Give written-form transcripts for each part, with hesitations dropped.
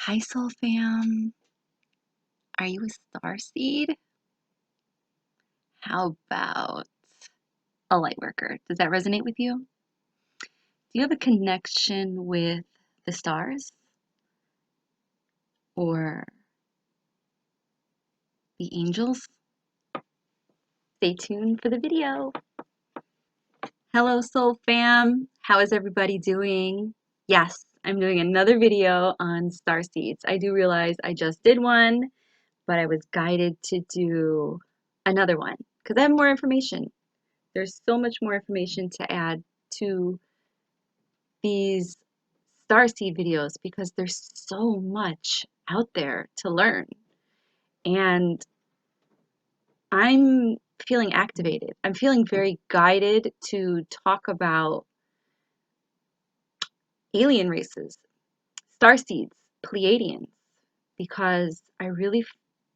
Hi, Soul Fam. Are you a starseed? How about a light worker? Does that resonate with you? Do you have a connection with the stars or the angels? Stay tuned for the video. Hello, Soul Fam. How is everybody doing? Yes, I'm doing another video on starseeds. I do realize I just did one, but I was guided to do another one because I have more information. There's so much more information to add to these starseed videos because there's so much out there to learn. And I'm feeling activated. I'm feeling very guided to talk about alien races, starseeds, Pleiadians, because I really,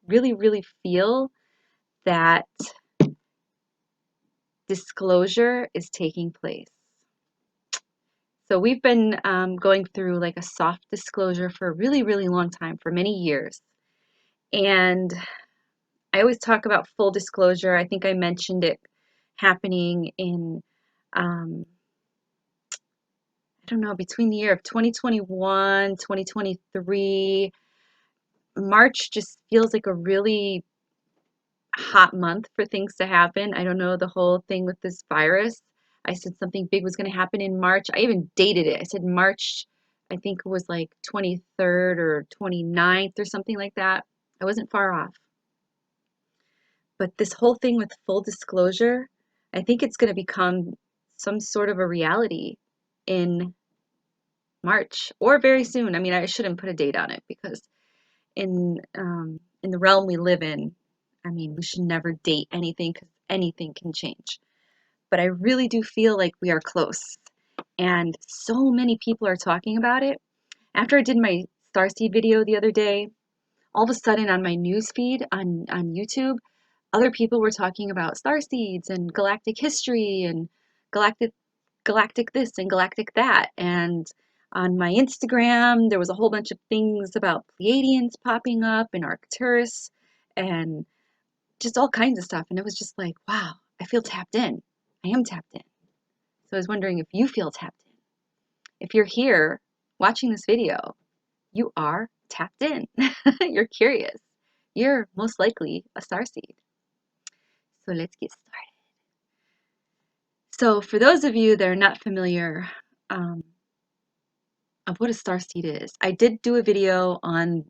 really feel that disclosure is taking place. So we've been going through like a soft disclosure for a really long time, for many years. And I always talk about full disclosure. I think I mentioned it happening in, I don't know, between the year of 2021, 2023. March just feels like a really hot month for things to happen. I don't know, the whole thing with this virus. I said something big was going to happen in March. I even dated it. I said March, I think it was like 23rd or 29th or something like that. I wasn't far off. But this whole thing with full disclosure, I think it's going to become some sort of a reality in March or very soon. I mean, I shouldn't put a date on it because in the realm we live in, I mean, we should never date anything because anything can change. But I really do feel like we are close, and so many people are talking about it. After I did my starseed video the other day, all of a sudden on my news feed on YouTube, other people were talking about starseeds and galactic history and galactic this and galactic that. And on my Instagram, there was a whole bunch of things about Pleiadians popping up and Arcturus and just all kinds of stuff. And it was just like, wow, I feel tapped in. I am tapped in. So I was wondering if you feel tapped in. If you're here watching this video, you are tapped in. You're curious. You're most likely a starseed. So let's get started. So for those of you that are not familiar of what a starseed is, I did do a video on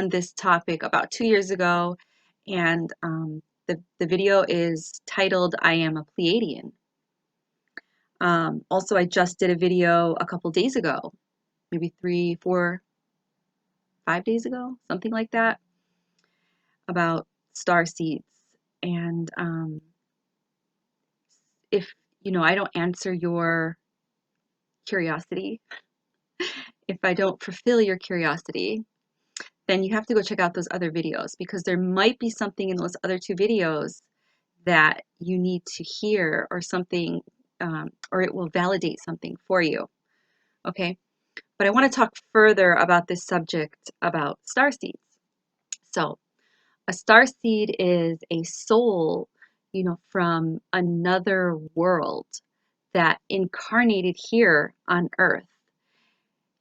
this topic about 2 years ago, and the video is titled "I Am a Pleiadian." Also, I just did a video a couple days ago, maybe 3, 4, 5 days ago, something like that, about starseeds. And if I don't answer your curiosity, if I don't fulfill your curiosity, then you have to go check out those other videos because there might be something in those other 2 videos that you need to hear or something, or it will validate something for you. Okay, but I want to talk further about this subject about starseeds. So a starseed is a soul, from another world that incarnated here on Earth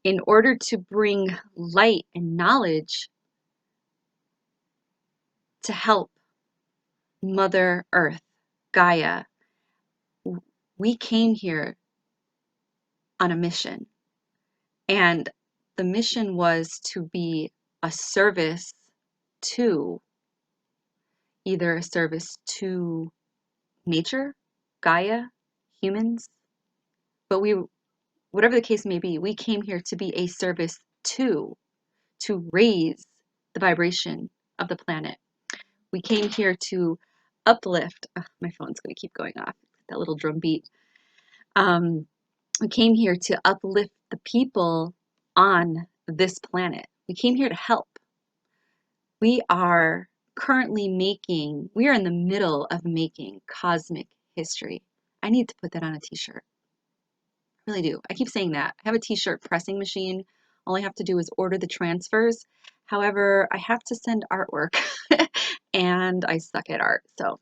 in order to bring light and knowledge to help Mother Earth, Gaia. We came here on a mission, and the mission was to be a service to either a service to nature, Gaia, humans, but whatever the case may be, we came here to be a service to raise the vibration of the planet. We came here to uplift. My phone's going to keep going off. That little drum beat. We came here to uplift the people on this planet. We came here to help. We are we are in the middle of making cosmic history. I need to put that on a t-shirt. I really do. I keep saying that. I have a t-shirt pressing machine All I have to do is order the transfers. However, I have to send artwork and I suck at art. So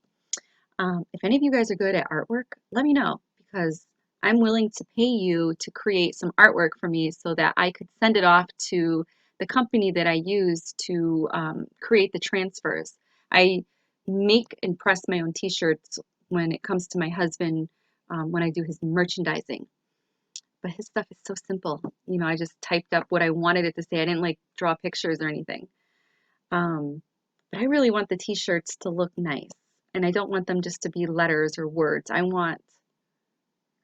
if any of you guys are good at artwork, let me know, because I'm willing to pay you to create some artwork for me so that I could send it off to the company that I use to create the transfers. I make and press my own t-shirts when it comes to my husband when I do his merchandising. But his stuff is so simple. You know, I just typed up what I wanted it to say. I didn't like draw pictures or anything. But I really want the t-shirts to look nice. And I don't want them just to be letters or words. I want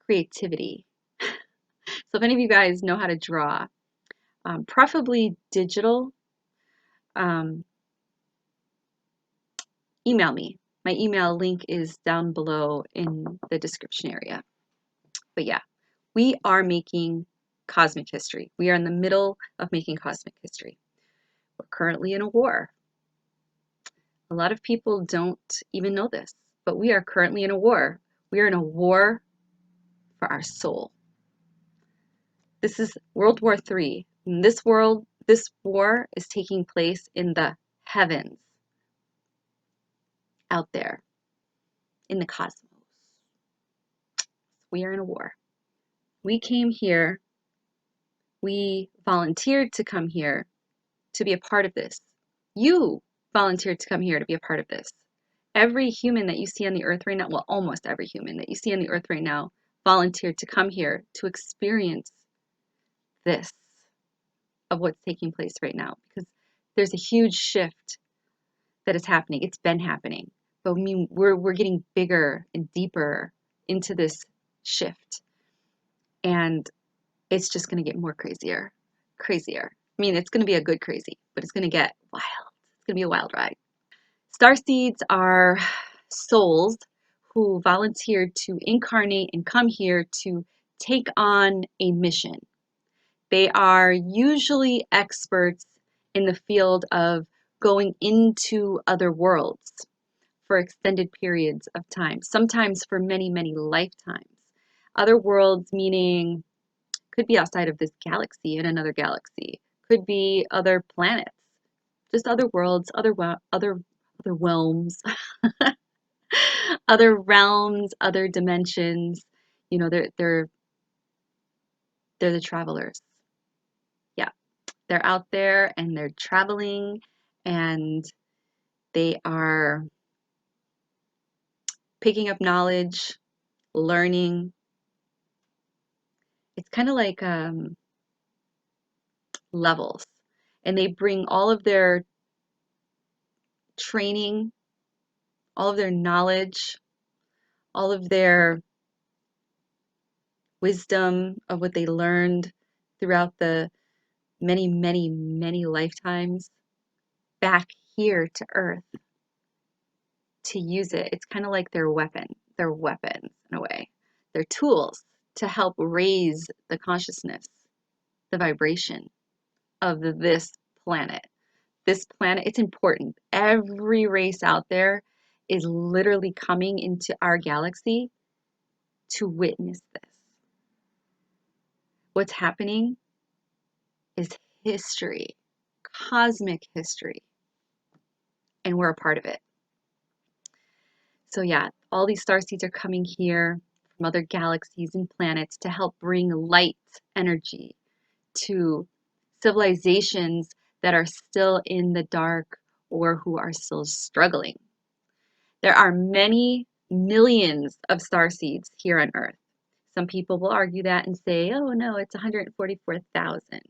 creativity. So if any of you guys know how to draw, preferably digital, um, email me. My email link is down below in the description area. But yeah, we are making cosmic history. We are in the middle of making cosmic history. We're currently in a war. A lot of people don't even know this, but we are currently in a war. We are in a war for our soul. This is World War III. In this world, this war is taking place in the heavens, out there, in the cosmos. We are in a war. We came here, we volunteered to come here to be a part of this. You volunteered to come here to be a part of this. Every human that you see on the earth right now, well, almost every human that you see on the earth right now, volunteered to come here to experience this of what's taking place right now, because there's a huge shift that is happening. It's been happening, but I mean, we're getting bigger and deeper into this shift, and it's just going to get more crazier. I mean, it's going to be a good crazy, but it's going to get wild. It's going to be a wild ride. Starseeds are souls who volunteered to incarnate and come here to take on a mission. They are usually experts in the field of going into other worlds for extended periods of time, sometimes for many, many lifetimes. Other worlds meaning could be outside of this galaxy, in another galaxy, could be other planets, just other worlds, other realms, other realms, other dimensions. You know, they're the travelers. Yeah, they're out there and they're traveling, and they are picking up knowledge, learning. It's kind of like levels, and they bring all of their training, all of their knowledge, all of their wisdom of what they learned throughout the many, many, many lifetimes back here to Earth to use it. It's kind of like their weapons in a way. They're tools to help raise the consciousness, the vibration of this planet. This planet, it's important. Every race out there is literally coming into our galaxy to witness this. What's happening is history, cosmic history, and we're a part of it. So yeah, all these star seeds are coming here from other galaxies and planets to help bring light energy to civilizations that are still in the dark or who are still struggling. There are many millions of star seeds here on Earth. Some people will argue that and say, oh no, it's 144,000.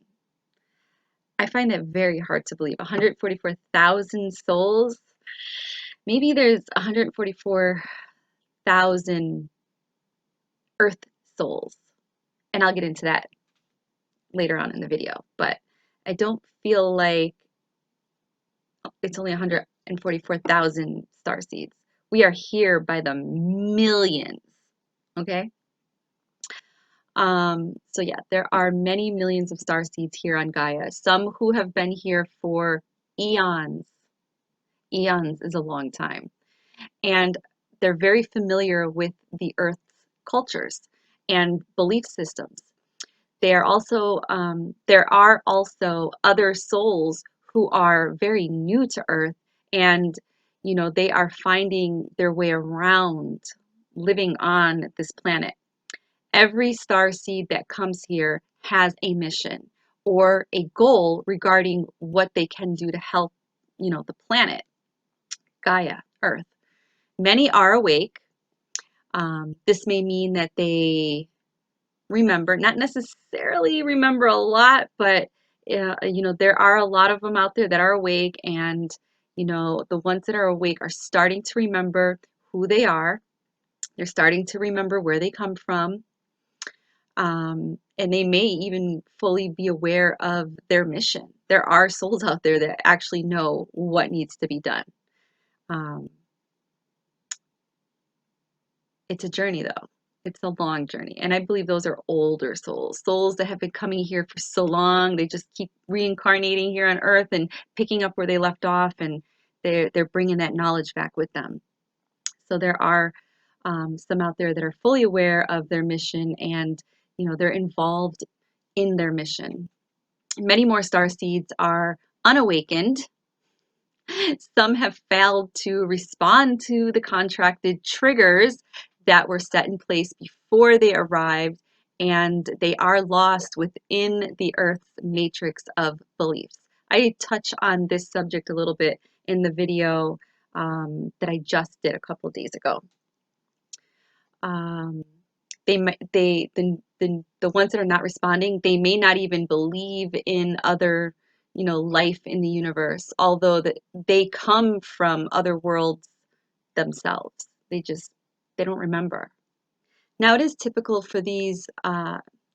I find that very hard to believe. 144,000 souls. Maybe there's 144,000 Earth souls. And I'll get into that later on in the video. But I don't feel like it's only 144,000 star seeds. We are here by the millions. Okay? So yeah, there are many millions of star seeds here on Gaia. Some who have been here for eons. Eons is a long time. And they're very familiar with the Earth's cultures and belief systems. There are also other souls who are very new to Earth, and they are finding their way around living on this planet. Every star seed that comes here has a mission or a goal regarding what they can do to help, the planet, Gaia, Earth. Many are awake. This may mean that they remember, not necessarily remember a lot, but there are a lot of them out there that are awake, and the ones that are awake are starting to remember who they are. They're starting to remember where they come from, and they may even fully be aware of their mission. There are souls out there that actually know what needs to be done. It's a journey, though. It's a long journey. And I believe those are older souls, souls that have been coming here for so long. They just keep reincarnating here on Earth and picking up where they left off, and they're bringing that knowledge back with them. So there are some out there that are fully aware of their mission, and they're involved in their mission. Many more star seeds are unawakened. Some have failed to respond to the contracted triggers that were set in place before they arrived, and they are lost within the Earth's matrix of beliefs. I touch on this subject a little bit in the video that I just did a couple days ago. The ones that are not responding, they may not even believe in other life in the universe, although that they come from other worlds themselves. They don't remember. Now, it is typical for these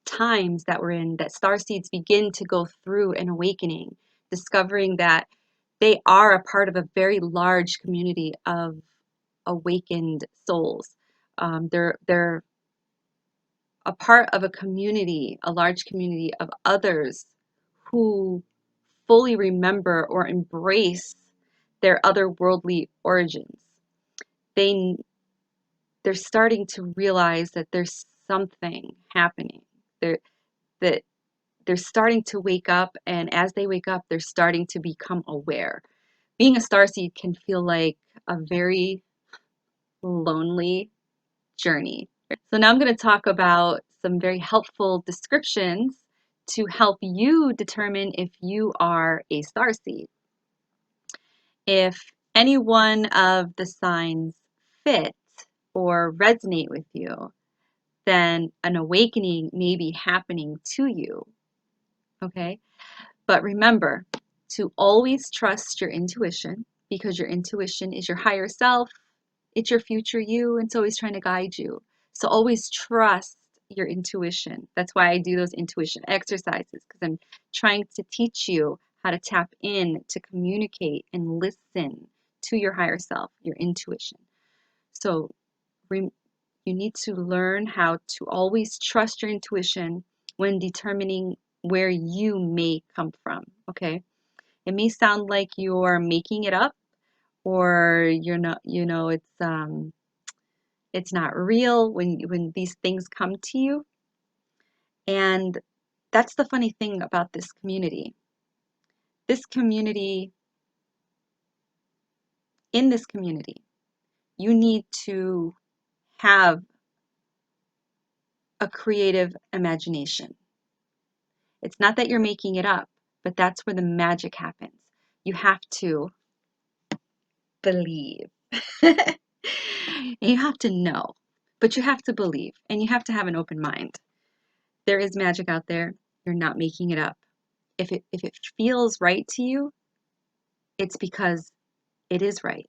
times that we're in that starseeds begin to go through an awakening, discovering that they are a part of a very large community of awakened souls. They're a part of a community, a large community of others who fully remember or embrace their otherworldly origins. They're starting to realize that there's something happening. That they're starting to wake up, and as they wake up, they're starting to become aware. Being a starseed can feel like a very lonely journey. So now I'm going to talk about some very helpful descriptions to help you determine if you are a starseed. If any one of the signs fit or resonate with you, then an awakening may be happening to you. Okay? But remember to always trust your intuition, because your intuition is your higher self. It's your future you, and it's always trying to guide you. So always trust your intuition. That's why I do those intuition exercises, because I'm trying to teach you how to tap in, to communicate and listen to your higher self, your intuition. So you need to learn how to always trust your intuition when determining where you may come from, okay? It may sound like you're making it up, or you're not, it's not real when these things come to you. And that's the funny thing about this community. In this community, you need to have a creative imagination. It's not that you're making it up, but that's where the magic happens. You have to believe. And you have to know, but you have to believe, and you have to have an open mind. There is magic out there. You're not making it up. If it feels right to you, it's because it is right.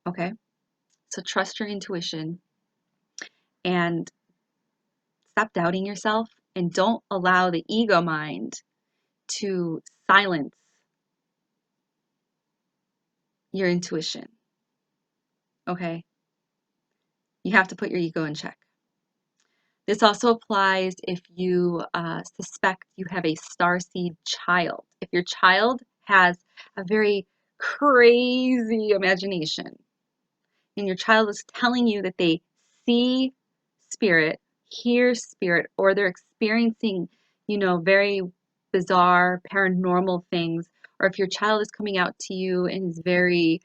Okay? So trust your intuition and stop doubting yourself, and don't allow the ego mind to silence your intuition. Okay? You have to put your ego in check. This also applies if you suspect you have a starseed child. If your child has a very crazy imagination, and your child is telling you that they see spirit, hear spirit, or they're experiencing, you know, very bizarre paranormal things, or if your child is coming out to you and is very,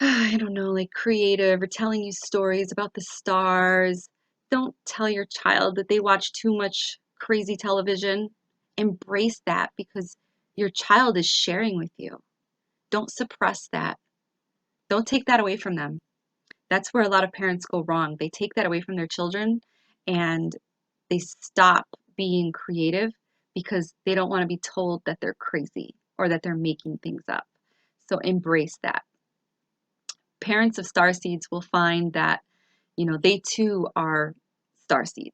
I don't know, like creative or telling you stories about the stars, don't tell your child that they watch too much crazy television. Embrace that because your child is sharing with you. Don't suppress that. Don't take that away from them. That's where a lot of parents go wrong. They take that away from their children and they stop being creative because they don't want to be told that they're crazy or that they're making things up. So embrace that. Parents of starseeds will find that, you know, they too are starseeds.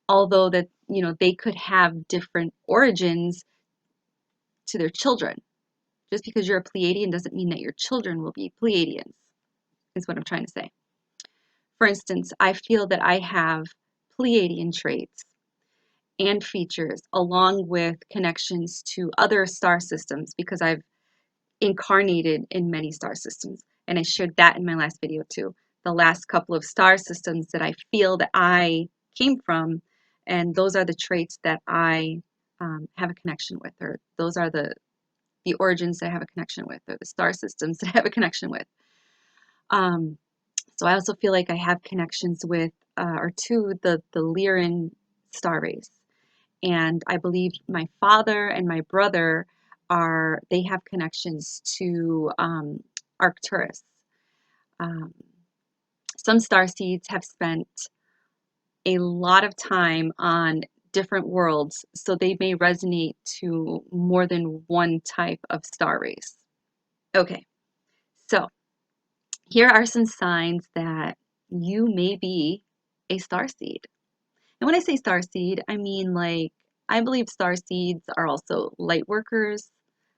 Although that, you know, they could have different origins to their children. Just because you're a Pleiadian doesn't mean that your children will be Pleiadians, is what I'm trying to say. For instance, I feel that I have Pleiadian traits and features along with connections to other star systems because I've incarnated in many star systems. And I shared that in my last video too. The last couple of star systems that I feel that I came from, and those are the traits that I have a connection with, or those are the origins that I have a connection with, or the star systems that I have a connection with. So I also feel like I have connections with, or to the Lyran star race. And I believe my father and my brother they have connections to Arcturus. Um, some starseeds have spent a lot of time on different worlds, so they may resonate to more than one type of star race. Okay, so here are some signs that you may be a starseed. And when I say starseed, I mean like I believe starseeds are also light workers,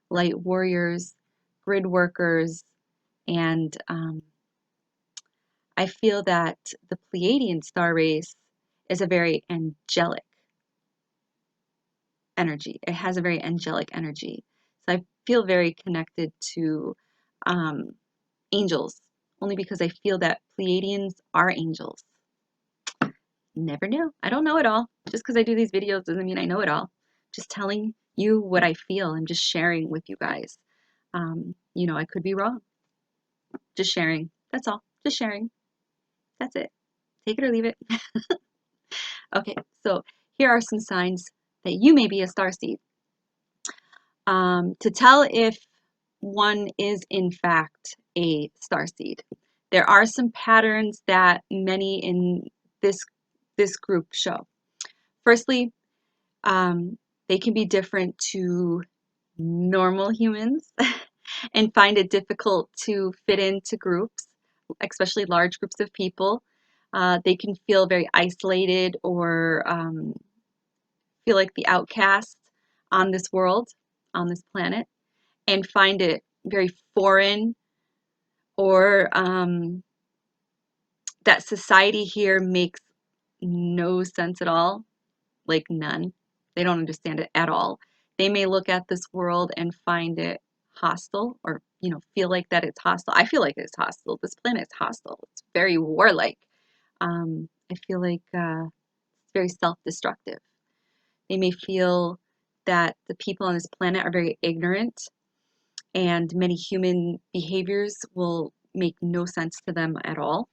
light warriors, grid workers, and I feel that the Pleiadian star race is a very angelic energy. It has a very angelic energy. So I feel very connected to um, angels, only because I feel that Pleiadians are angels. Never knew. I don't know it all. Just because I do these videos doesn't mean I know it all. Just telling you what I feel and just sharing with you guys. You know, I could be wrong. Just sharing. That's all. Just sharing. That's it. Take it or leave it. Okay, so here are some signs that you may be a starseed. To tell if one is in fact a starseed, there are some patterns that many in this group show. Firstly, they can be different to normal humans and find it difficult to fit into groups, especially large groups of people. They can feel very isolated or feel like the outcast on this world, on this planet, and find it very foreign, or that society here makes no sense at all, like none. They don't understand it at all. They may look at this world and find it hostile, or you know, feel like that it's hostile. I feel like it's hostile. This planet is hostile. It's very warlike. I feel like it's very self-destructive. They may feel that the people on this planet are very ignorant and many human behaviors will make no sense to them at all.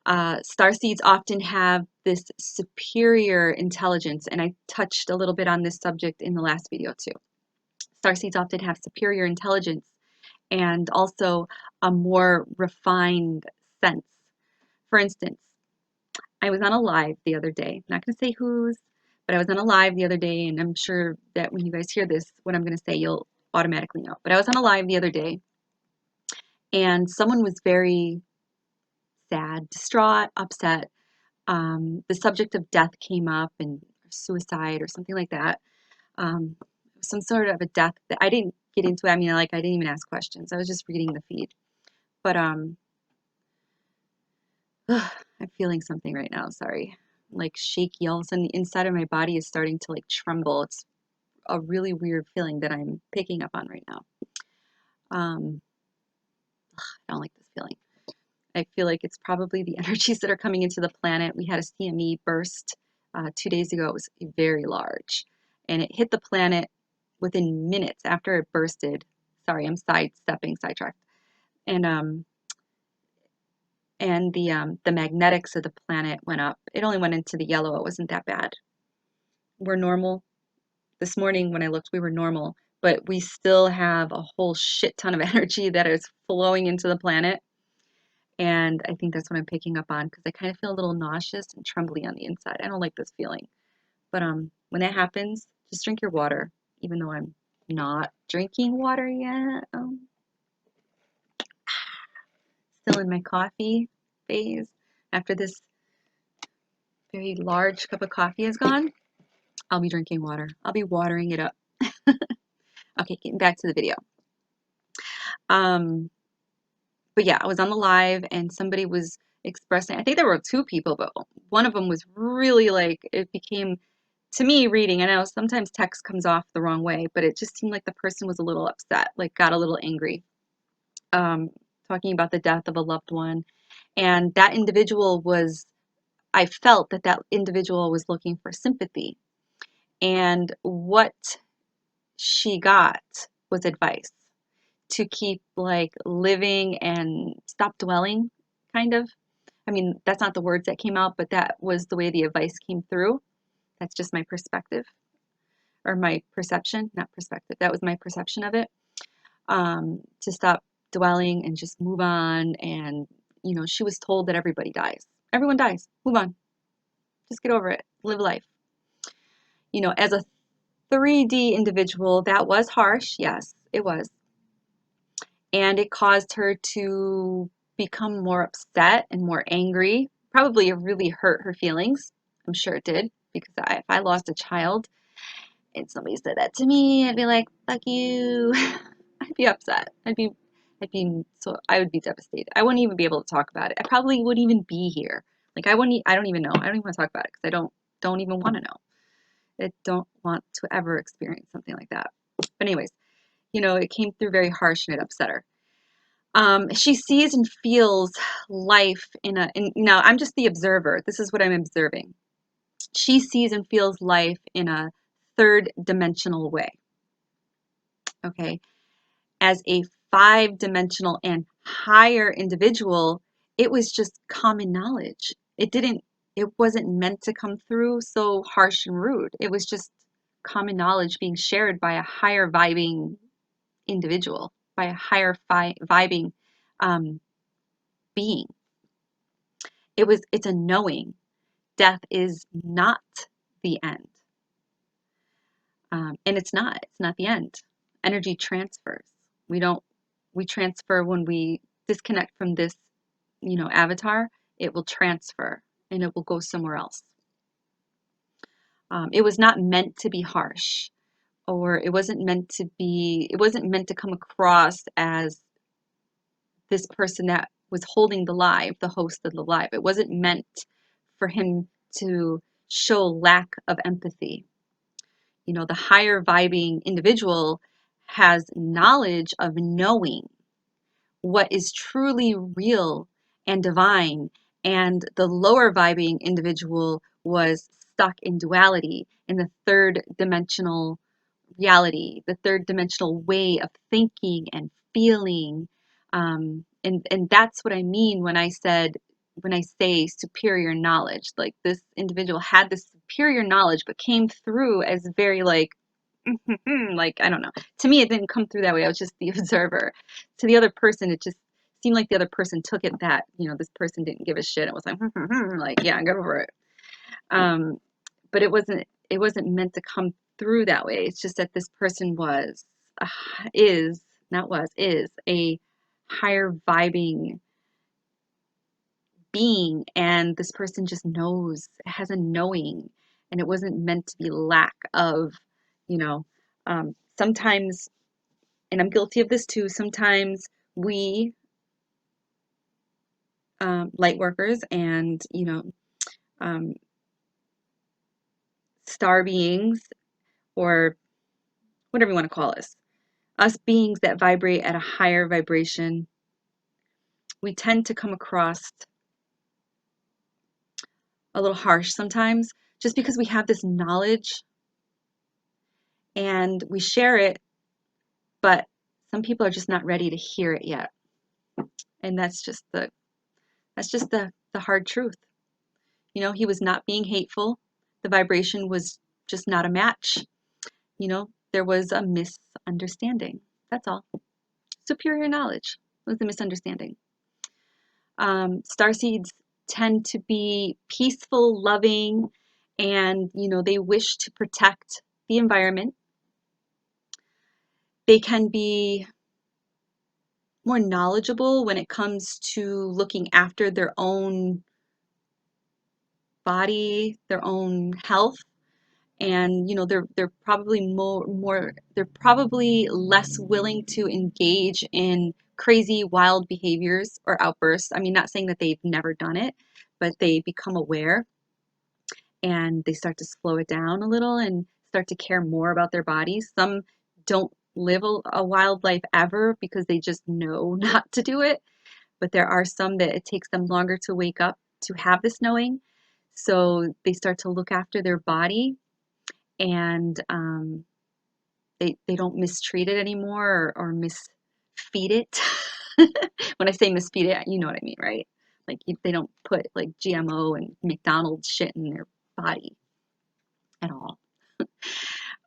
Starseeds often have this superior intelligence, and I touched a little bit on this subject in the last video too. Starseeds often have superior intelligence and also a more refined sense. For instance, I was on a live the other day. I'm not going to say whose, but I was on a live the other day, and I'm sure that when you guys hear this, what I'm going to say, you'll automatically know. But I was on a live the other day, and someone was very sad, distraught, upset. The subject of death came up and suicide or something like that. Some sort of a death that I didn't get into. I mean, like I didn't even ask questions. I was just reading the feed. But I'm feeling something right now. Sorry, like shaky. All of a sudden, the inside of my body is starting to like tremble. It's a really weird feeling that I'm picking up on right now. I don't like this feeling. I feel like it's probably the energies that are coming into the planet. We had a CME burst 2 days ago. It was very large, and it hit the planet within minutes after it bursted. Sorry, I'm sidetracked. And the magnetics of the planet went up. It only went into the yellow. It wasn't that bad. We're normal. This morning when I looked, we were normal, but we still have a whole shit ton of energy that is flowing into the planet. And I think that's what I'm picking up on, because I kind of feel a little nauseous and trembly on the inside. I don't like this feeling. But when that happens, just drink your water, even though I'm not drinking water yet. Still in my coffee phase. After this very large cup of coffee is gone, I'll be drinking water. I'll be watering it up. Okay, getting back to the video. But yeah, I was on the live and somebody was expressing, I think there were two people, but one of them was really like, it became, to me, reading, I know sometimes text comes off the wrong way, but it just seemed like the person was a little upset, like got a little angry, talking about the death of a loved one. And that individual was, I felt that that individual was looking for sympathy. And what she got was advice to keep like living and stop dwelling, kind of. I mean, that's not the words that came out, but that was the way the advice came through. That's just my perspective, or my perception, not perspective. That was my perception of it. To stop dwelling and just move on. And, you know, she was told that everybody dies. Everyone dies. Move on. Just get over it. Live life. You know, as a 3D individual, that was harsh. Yes, it was. And it caused her to become more upset and more angry. Probably it really hurt her feelings. I'm sure it did, because if I lost a child and somebody said that to me, I'd be like, fuck you. I'd be upset. I would be devastated. I wouldn't even be able to talk about it. I probably wouldn't even be here. Like I don't even know. I don't even want to talk about it because I don't even want to know. I don't want to ever experience something like that. But anyways, you know, it came through very harsh and it upset her. She sees and feels life now I'm just the observer. This is what I'm observing. She sees and feels life in a third dimensional way. Okay. As a 5-dimensional and higher individual, it was just common knowledge. It wasn't meant to come through so harsh and rude. It was just common knowledge being shared by a higher vibing individual, by a higher vibing being. It's a knowing. Death is not the end. And it's not the end. Energy transfers. We transfer when we disconnect from this, you know, avatar. It will transfer and it will go somewhere else. It was not meant to be harsh, or it wasn't meant to come across as this person that was holding the live, the host of the live. It wasn't meant for him to show lack of empathy. You know, the higher vibing individual has knowledge of knowing what is truly real and divine, and the lower vibing individual was stuck in duality, in the third dimensional reality, the third dimensional way of thinking and feeling. And that's what I mean when I say superior knowledge. Like, this individual had this superior knowledge, but came through as very like, like, I don't know. To me, it didn't come through that way. I was just the observer. To the other person, it just seemed like the other person took it that, you know, this person didn't give a shit. It was like, like, yeah, get over it. But it wasn't meant to come through that way. It's just that this person is a higher vibing being, and this person just knows, has a knowing, and it wasn't meant to be lack of, you know, sometimes, and I'm guilty of this too, sometimes we, light workers and, you know, star beings, or whatever you want to call us beings that vibrate at a higher vibration, we tend to come across a little harsh sometimes, just because we have this knowledge and we share it, but some people are just not ready to hear it yet. And that's just the hard truth. You know, he was not being hateful. The vibration was just not a match. You know, there was a misunderstanding. That's all. Superior knowledge was the misunderstanding. Starseeds tend to be peaceful, loving, and, you know, they wish to protect the environment. They can be more knowledgeable when it comes to looking after their own body, their own health. And you know, they're probably they're probably less willing to engage in crazy wild behaviors or outbursts. I mean, not saying that they've never done it, but they become aware and they start to slow it down a little and start to care more about their bodies. Some don't live a wild life ever because they just know not to do it, but there are some that it takes them longer to wake up to have this knowing. So they start to look after their body, and they don't mistreat it anymore, or misfeed it. When I say misfeed it, you know what I mean, right? Like they don't put like GMO and McDonald's shit in their body at all.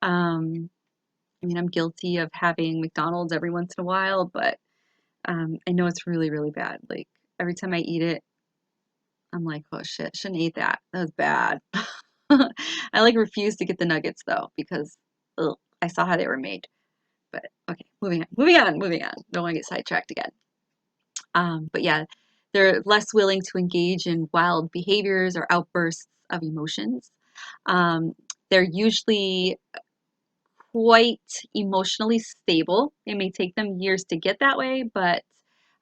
I mean, I'm guilty of having McDonald's every once in a while, but I know it's really, really bad. Like every time I eat it, I'm like, oh shit, shouldn't eat that. That was bad. I like refuse to get the nuggets though because ugh, I saw how they were made. But okay, moving on. Don't want to get sidetracked again. But yeah, they're less willing to engage in wild behaviors or outbursts of emotions. Um, they're usually quite emotionally stable. It may take them years to get that way, but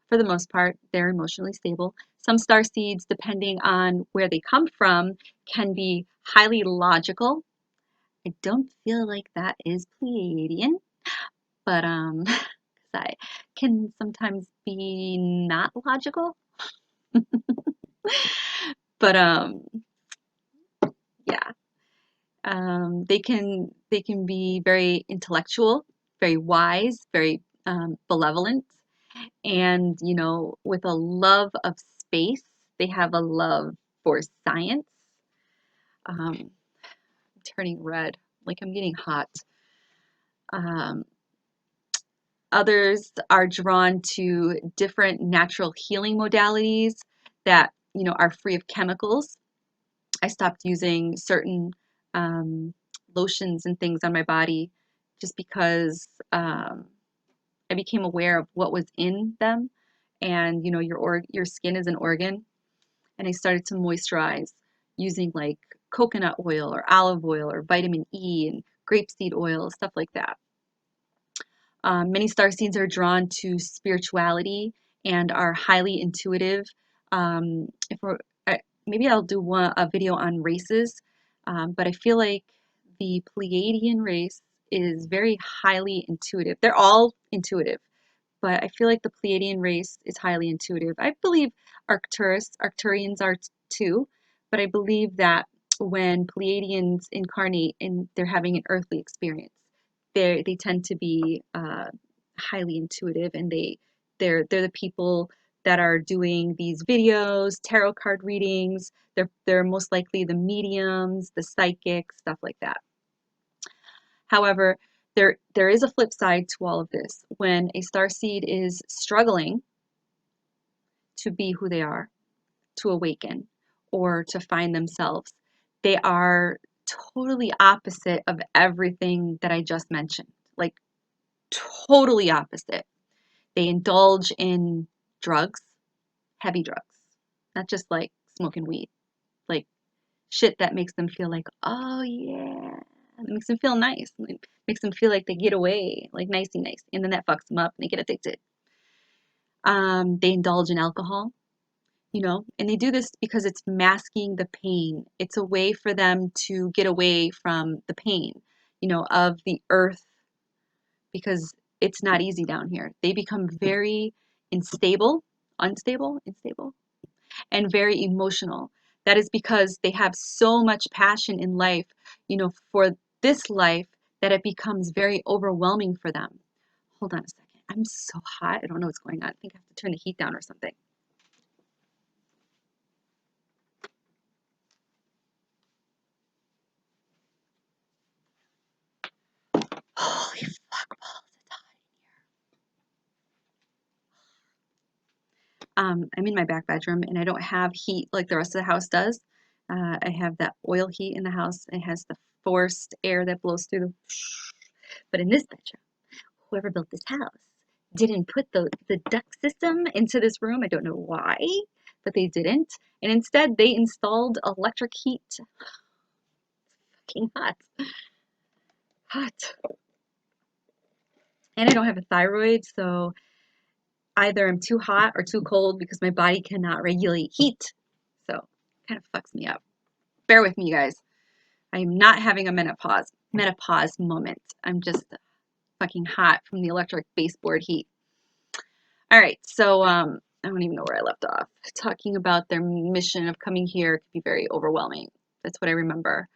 for the most part, they're emotionally stable. Some star seeds, depending on where they come from, can be highly logical. I don't feel like that is Pleiadian, but I can sometimes be not logical. But yeah, they can be very intellectual, very wise, very benevolent, and you know, with a love of space. They have a love for science. I'm turning red, like I'm getting hot. Um, Others are drawn to different natural healing modalities that, you know, are free of chemicals. I stopped using certain um, lotions and things on my body just because I became aware of what was in them. And you know, your skin is an organ, and I started to moisturize using like coconut oil or olive oil or vitamin E and grapeseed oil, stuff like that. Many starseeds are drawn to spirituality and are highly intuitive. If we're, maybe I'll do a video on races, but I feel like the Pleiadian race is very highly intuitive. They're all intuitive, but I feel like the Pleiadian race is highly intuitive. I believe Arcturians are too, but I believe that when Pleiadians incarnate and they're having an earthly experience, they tend to be highly intuitive, and they're the people that are doing these videos, tarot card readings. They're most likely the mediums, the psychics, stuff like that. However, there is a flip side to all of this. When a starseed is struggling to be who they are, to awaken, or to find themselves, they are totally opposite of everything that I just mentioned. Like totally opposite. They indulge in drugs, heavy drugs, not just like smoking weed, like shit that makes them feel like, oh yeah, it makes them feel nice. It makes them feel like they get away, like nicey nice, and then that fucks them up and they get addicted. They indulge in alcohol, you know, and they do this because it's masking the pain. It's a way for them to get away from the pain, you know, of the earth, because it's not easy down here. They become very unstable, and very emotional. That is because they have so much passion in life, for this life, that it becomes very overwhelming for them. Hold on a second. I'm so hot. I don't know what's going on. I think I have to turn the heat down or something. Holy fuck balls, it's hot in here. I'm in my back bedroom and I don't have heat like the rest of the house does. I have that oil heat in the house. It has the forced air that blows through the. But in this bedroom, whoever built this house didn't put the duct system into this room. I don't know why, but they didn't. And instead, they installed electric heat. Fucking hot. Hot. And I don't have a thyroid, so either I'm too hot or too cold because my body cannot regulate heat. So it kind of fucks me up. Bear with me, you guys. I am not having a menopause moment. I'm just fucking hot from the electric baseboard heat. All right, so I don't even know where I left off. Talking about their mission of coming here could be very overwhelming. That's what I remember.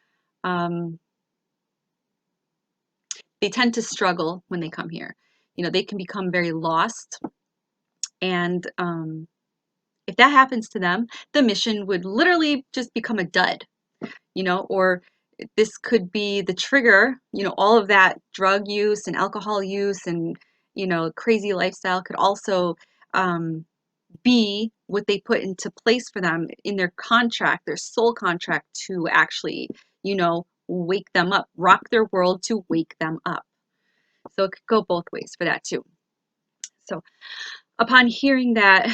They tend to struggle when they come here. They can become very lost. And if that happens to them, the mission would literally just become a dud, or this could be the trigger, all of that drug use and alcohol use and, crazy lifestyle could also be what they put into place for them in their contract, their soul contract to actually, wake them up, rock their world to wake them up. So it could go both ways for that too. So upon hearing that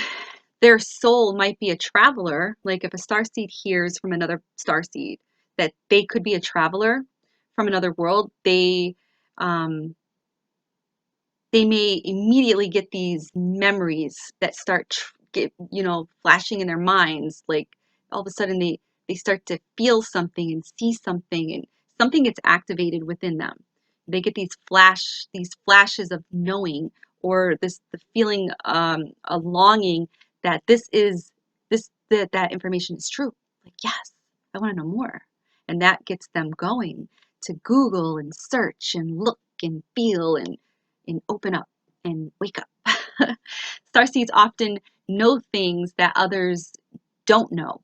their soul might be a traveler, like if a starseed hears from another starseed that they could be a traveler from another world, they may immediately get these memories that start flashing in their minds. Like all of a sudden they start to feel something and see something, and something gets activated within them. They get these flashes of knowing, or the feeling, a longing that that information is true. Like, yes, I want to know more. And that gets them going to Google and search and look and feel and open up and wake up. Starseeds often know things that others don't know.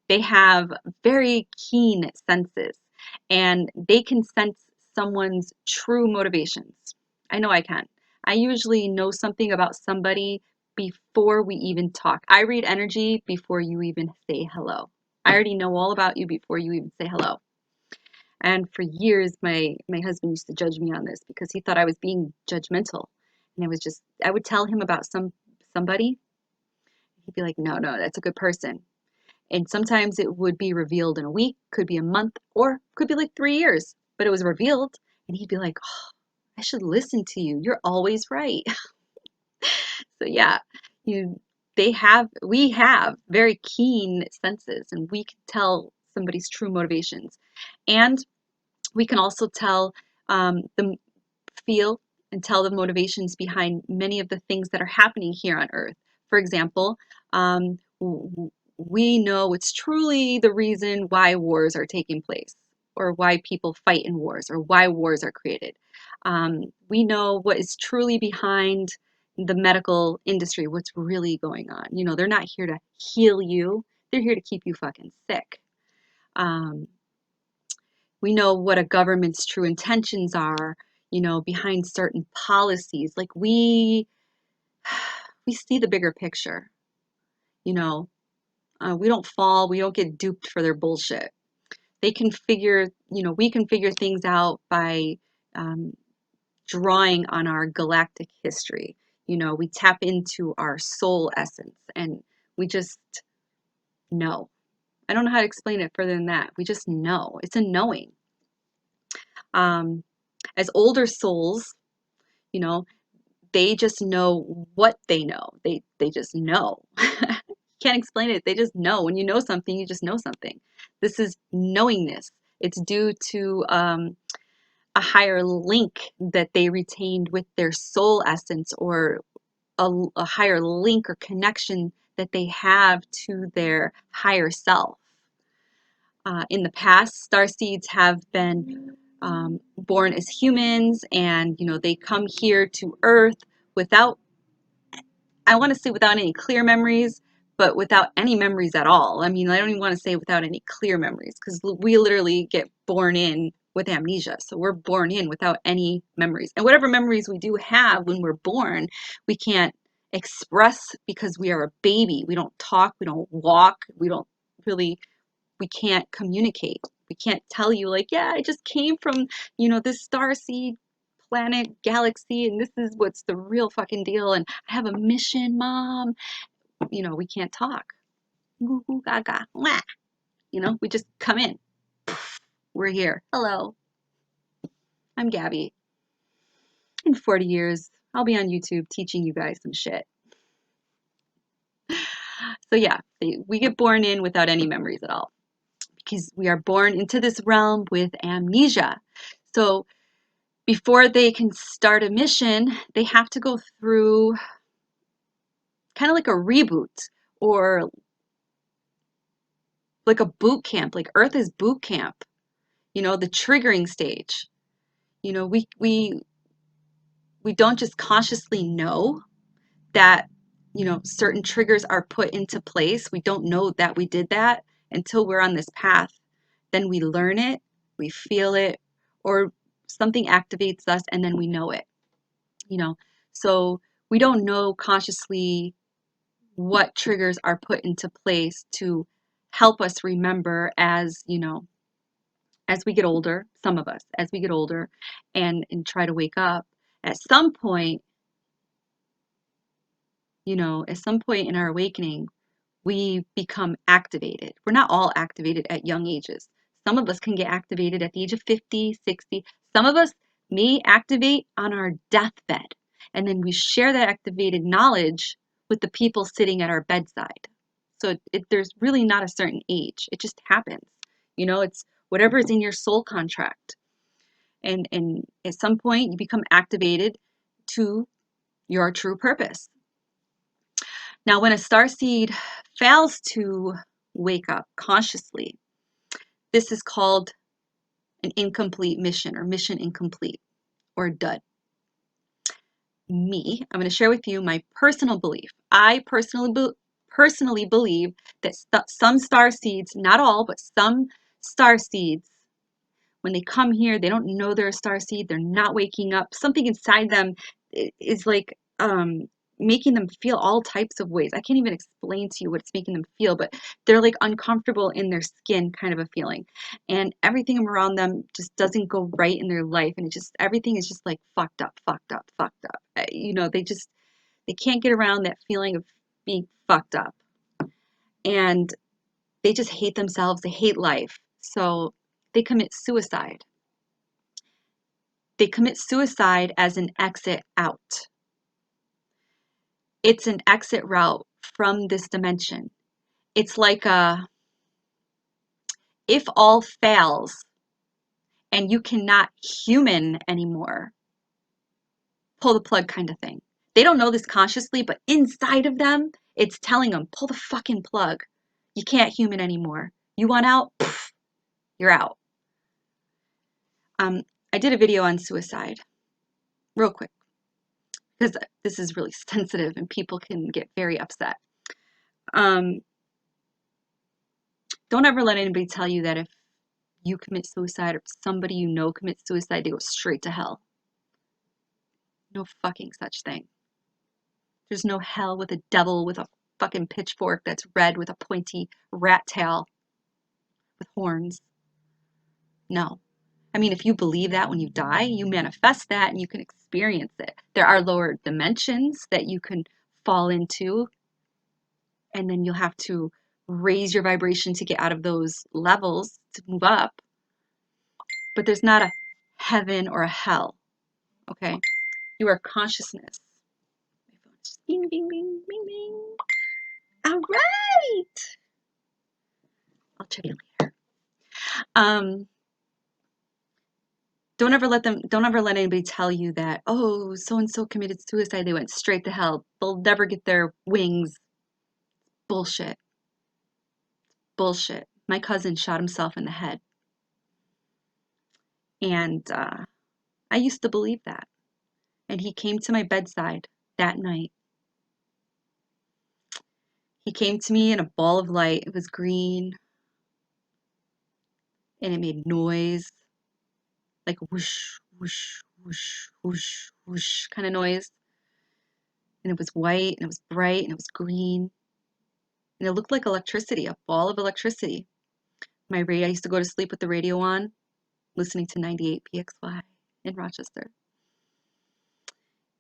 They have very keen senses and they can sense someone's true motivations. I know I can. I usually know something about somebody before we even talk. I read energy before you even say hello. I already know all about you before you even say hello. And for years, my husband used to judge me on this because he thought I was being judgmental. And I would tell him about somebody. He'd be like, no, that's a good person. And sometimes it would be revealed in a week, could be a month, or could be like 3 years. But it was revealed. And he'd be like, oh, I should listen to you. You're always right. So yeah, we have very keen senses, and we can tell somebody's true motivations. And we can also feel and tell the motivations behind many of the things that are happening here on Earth. For example, we know it's truly the reason why wars are taking place, or why people fight in wars, or why wars are created. We know what is truly behind the medical industry, what's really going on. They're not here to heal you, they're here to keep you fucking sick. We know what a government's true intentions are, behind certain policies. Like we see the bigger picture, we don't fall, we don't get duped for their bullshit. We can figure things out by drawing on our galactic history. We tap into our soul essence and we just know. I don't know how to explain it further than that. We just know. It's a knowing. As older souls, they just know what they know. They just know. Can't explain it. They just know. When you know something, you just know something. This is knowingness. It's due to a higher link that they retained with their soul essence, or a higher link or connection that they have to their higher self. In the past, starseeds have been born as humans, and they come here to Earth without, I want to say without any clear memories, but without any memories at all. I mean, I don't even want to say without any clear memories, because we literally get born in with amnesia. So we're born in without any memories. And whatever memories we do have when we're born, we can't express because we are a baby. We don't talk, we don't walk, we can't communicate. We can't tell you like, yeah, I just came from, this starseed planet galaxy, and this is what's the real fucking deal, and I have a mission, mom. We can't talk. Goo goo gaga. Wah. We just come in. We're here. Hello, I'm Gabbie. In 40 years, I'll be on YouTube teaching you guys some shit. So yeah, we get born in without any memories at all, because we are born into this realm with amnesia. So before they can start a mission, they have to go through kind of like a reboot, or like a boot camp. Like Earth is boot camp, the triggering stage. We don't just consciously know that, certain triggers are put into place. We don't know that we did that until we're on this path. Then we learn it, we feel it, or something activates us, and then we know it. So we don't know consciously what triggers are put into place to help us remember as we get older, some of us, as we get older and try to wake up. At some point, at some point in our awakening, we become activated. We're not all activated at young ages. Some of us can get activated at the age of 50, 60. Some of us may activate on our deathbed. And then we share that activated knowledge with the people sitting at our bedside. So there's really not a certain age. It just happens. It's whatever is in your soul contract. And at some point, you become activated to your true purpose. Now, when a starseed fails to wake up consciously, this is called an incomplete mission, or mission incomplete, or dud. I'm going to share with you my personal belief. I personally believe that some starseeds, not all, but some starseeds, when they come here, they don't know they're a starseed. They're not waking up. Something inside them is like making them feel all types of ways. I can't even explain to you what it's making them feel, but they're like uncomfortable in their skin, kind of a feeling. And everything around them just doesn't go right in their life. And everything is just like fucked up, fucked up, fucked up. They can't get around that feeling of being fucked up. And they just hate themselves. They hate life. So they commit suicide. They commit suicide as an exit out. It's an exit route from this dimension. It's like if all fails and you cannot human anymore, pull the plug kind of thing. They don't know this consciously, but inside of them, it's telling them, pull the fucking plug. You can't human anymore. You want out? Pff, you're out. I did a video on suicide, real quick, because this is really sensitive and people can get very upset. Don't ever let anybody tell you that if you commit suicide or somebody you know commits suicide, they go straight to hell. No fucking such thing. There's no hell with a devil with a fucking pitchfork that's red with a pointy rat tail with horns. No. I mean, if you believe that when you die, you manifest that and you can experience it. There are lower dimensions that you can fall into, and then you'll have to raise your vibration to get out of those levels to move up. But there's not a heaven or a hell, okay? You are consciousness. My phone is just bing, bing, bing, bing, bing. All right. I'll check it later. Don't ever let anybody tell you that, oh, so-and-so committed suicide, they went straight to hell. They'll never get their wings. Bullshit. Bullshit. my cousin shot himself in the head. And I used to believe that. And he came to my bedside that night. He came to me in a ball of light. It was green and it made noise, like whoosh, whoosh, whoosh, whoosh, whoosh kind of noise. And it was white and it was bright and it was green. And it looked like electricity, a ball of electricity. My radio, I used to go to sleep with the radio on, listening to 98 PXY in Rochester.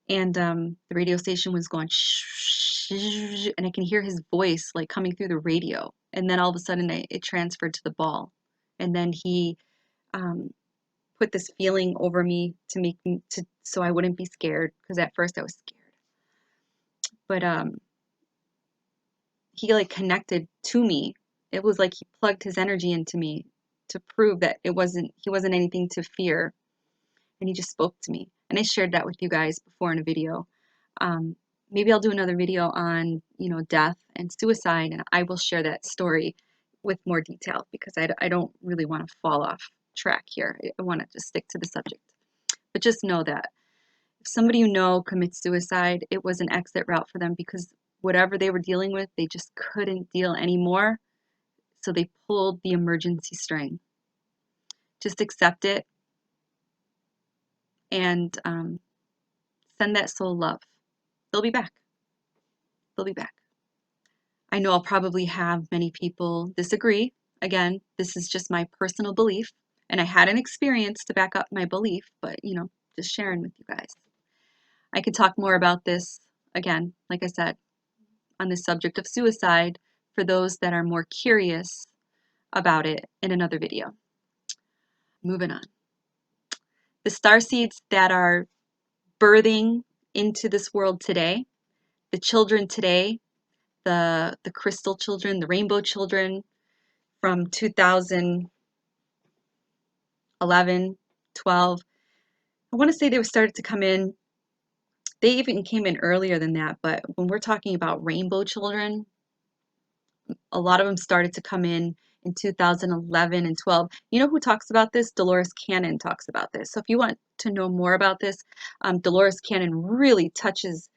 And the radio station was going shh, shh, and I can hear his voice like coming through the radio. And then all of a sudden it transferred to the ball. And then he put this feeling over me to make me so I wouldn't be scared, because at first I was scared. But he like connected to me. It was like he plugged his energy into me to prove that he wasn't anything to fear. And he just spoke to me. And I shared that with you guys before in a video. Maybe I'll do another video on, death and suicide, and I will share that story with more detail, because I don't really want to fall off track here. I want to just stick to the subject. But just know that if somebody you know commits suicide, it was an exit route for them, because whatever they were dealing with, they just couldn't deal anymore. So they pulled the emergency string. Just accept it and send that soul love. They'll be back. They'll be back. I know I'll probably have many people disagree. Again, this is just my personal belief, and I had an experience to back up my belief, but just sharing with you guys. I could talk more about this, again, like I said, on the subject of suicide for those that are more curious about it in another video. Moving on. The starseeds that are birthing into this world today, the children today, the crystal children, the rainbow children from 2011, 12. I want to say they started to come in. They even came in earlier than that, but when we're talking about rainbow children, a lot of them started to come in 2011 and 12. You know who talks about this? Dolores Cannon talks about this. So if you want to know more about this, Dolores Cannon really touches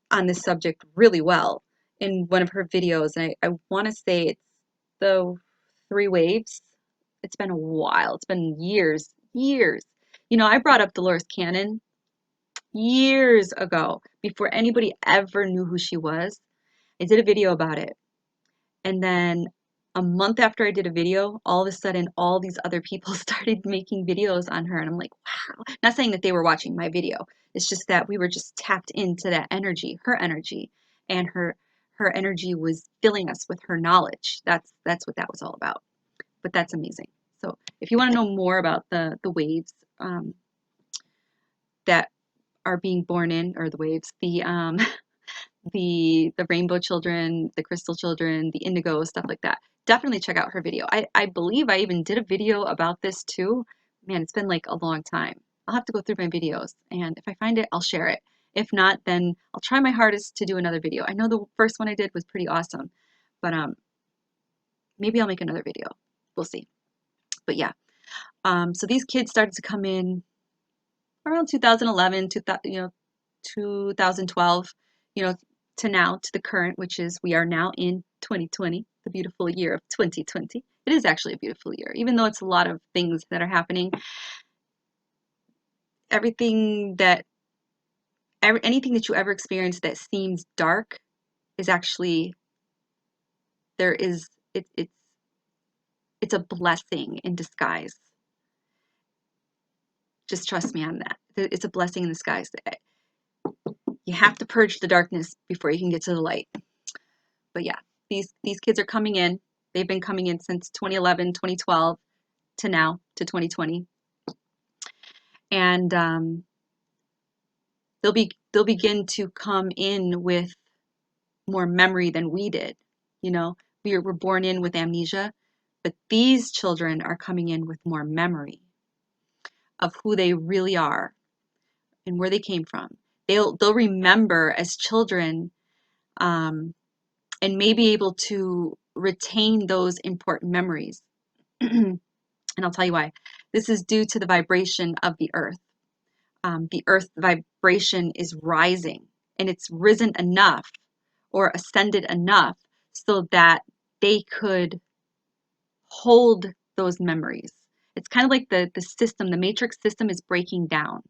on this subject really well in one of her videos. And I want to say it's the 3 waves. It's been a while. It's been years. I brought up Dolores Cannon years ago before anybody ever knew who she was. I did a video about it. And then a month after I did a video, all of a sudden, all these other people started making videos on her. And I'm like, wow. Not saying that they were watching my video. It's just that we were just tapped into that energy, her energy. And her energy was filling us with her knowledge. That's what that was all about. But that's amazing. So if you want to know more about the waves that are being born in, or the waves, the rainbow children, the crystal children, the indigo, stuff like that, definitely check out her video. I believe I even did a video about this too. Man, it's been like a long time. I'll have to go through my videos, and if I find it, I'll share it. If not, then I'll try my hardest to do another video. I know the first one I did was pretty awesome, but maybe I'll make another video. We'll see. But yeah, so these kids started to come in around 2011, 2012, to now, to the current, which is we are now in 2020, the beautiful year of 2020. It is actually a beautiful year, even though it's a lot of things that are happening. Anything that you ever experienced that seems dark is actually, it's a blessing in disguise. Just trust me on that. It's a blessing in disguise. You have to purge the darkness before you can get to the light. But yeah, these kids are coming in. They've been coming in since 2011, 2012 to now, to 2020. And they'll begin to come in with more memory than we did. We were born in with amnesia, but these children are coming in with more memory of who they really are and where they came from. They'll remember as children, and may be able to retain those important memories. And I'll tell you why. This is due to the vibration of the earth. The earth vibration is rising, and it's risen enough or ascended enough so that they could hold those memories. It's kind of like the system, the matrix system is breaking down.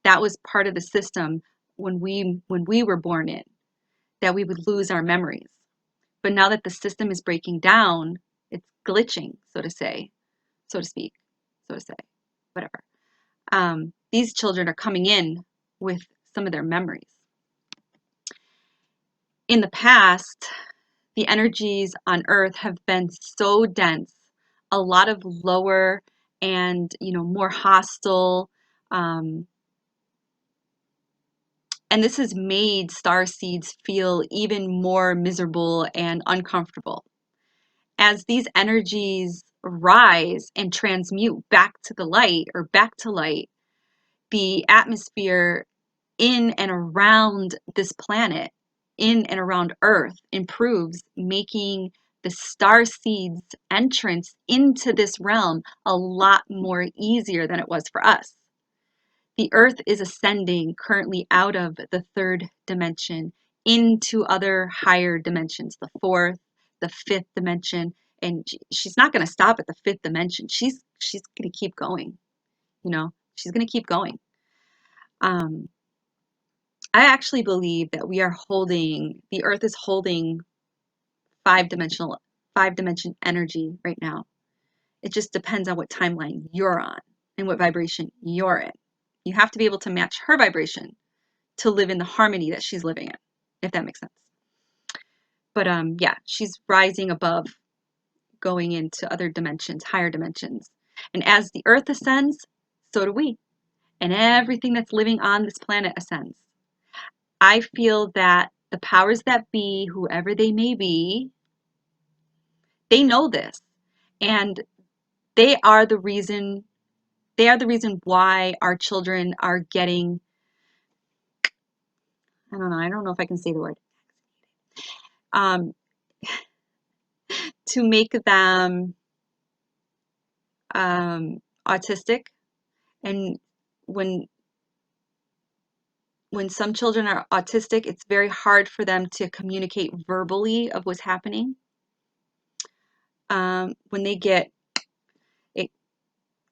That was part of the system when we were born in, that we would lose our memories. But now that the system is breaking down, it's glitching, so to say, so to speak, so to say, whatever. These children are coming in with some of their memories. In the past, the energies on Earth have been so dense, a lot of lower and more hostile, and this has made starseeds feel even more miserable and uncomfortable. As these energies rise and transmute back to the light or back to light, the atmosphere in and around this planet, in and around Earth, improves, making the starseeds' entrance into this realm a lot more easier than it was for us. The Earth is ascending currently out of the third dimension into other higher dimensions, the fourth, the fifth dimension, and she's not going to stop at the fifth dimension. She's going to keep going. She's going to keep going. I actually believe that the Earth is holding five dimension energy right now. It just depends on what timeline you're on and what vibration you're in. You have to be able to match her vibration to live in the harmony that she's living in, if that makes sense. But yeah, she's rising above, going into other dimensions, higher dimensions. And as the Earth ascends, so do we. And everything that's living on this planet ascends. I feel that the powers that be, whoever they may be, they know this. And they are the reason why our children are getting, I don't know if I can say the word, to make them autistic. And when some children are autistic, it's very hard for them to communicate verbally of what's happening. When they get, it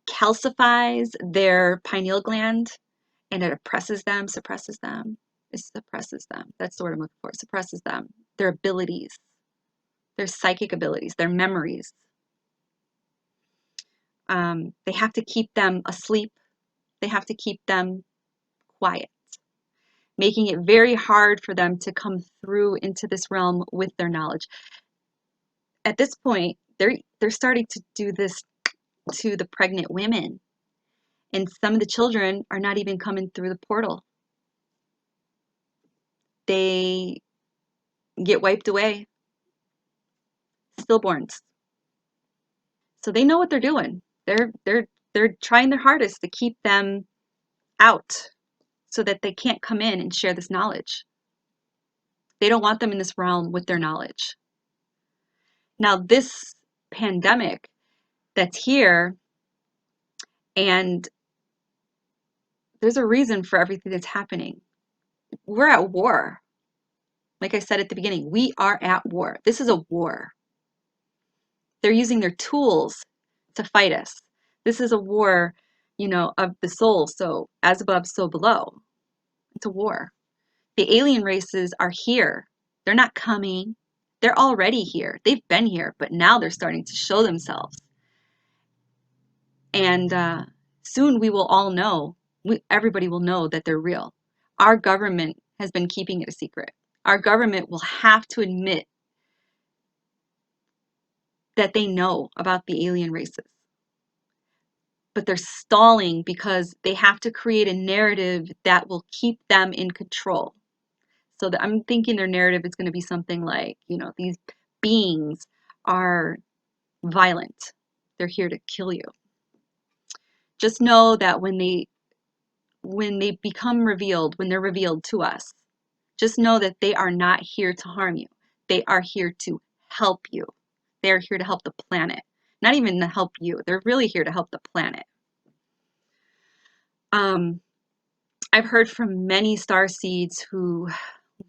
calcifies their pineal gland, and it suppresses them. It suppresses them. That's the word I'm looking for. It suppresses them. Their abilities, their psychic abilities, their memories. They have to keep them asleep. They have to keep them quiet, making it very hard for them to come through into this realm with their knowledge. At this point, they're starting to do this to the pregnant women, and some of the children are not even coming through the portal. They get wiped away, stillborns. So they know what they're doing. They're trying their hardest to keep them out so that they can't come in and share this knowledge. They don't want them in this realm with their knowledge. Now, this pandemic that's here, and there's a reason for everything that's happening. We're at war. Like I said at the beginning, we are at war. This is a war. They're using their tools to fight us. This is a war, of the soul. So as above, so below. It's a war. The alien races are here. They're not coming. They're already here. They've been here, but now they're starting to show themselves. And soon we will all know, everybody will know that they're real. Our government has been keeping it a secret. Our government will have to admit that they know about the alien races. But they're stalling because they have to create a narrative that will keep them in control. So I'm thinking their narrative is going to be something like, these beings are violent. They're here to kill you. Just know that when they become revealed, when they're revealed to us, just know that they are not here to harm you. They are here to help you. they're here to help the planet. Not even to help you. They're really here to help the planet. I've heard from many starseeds who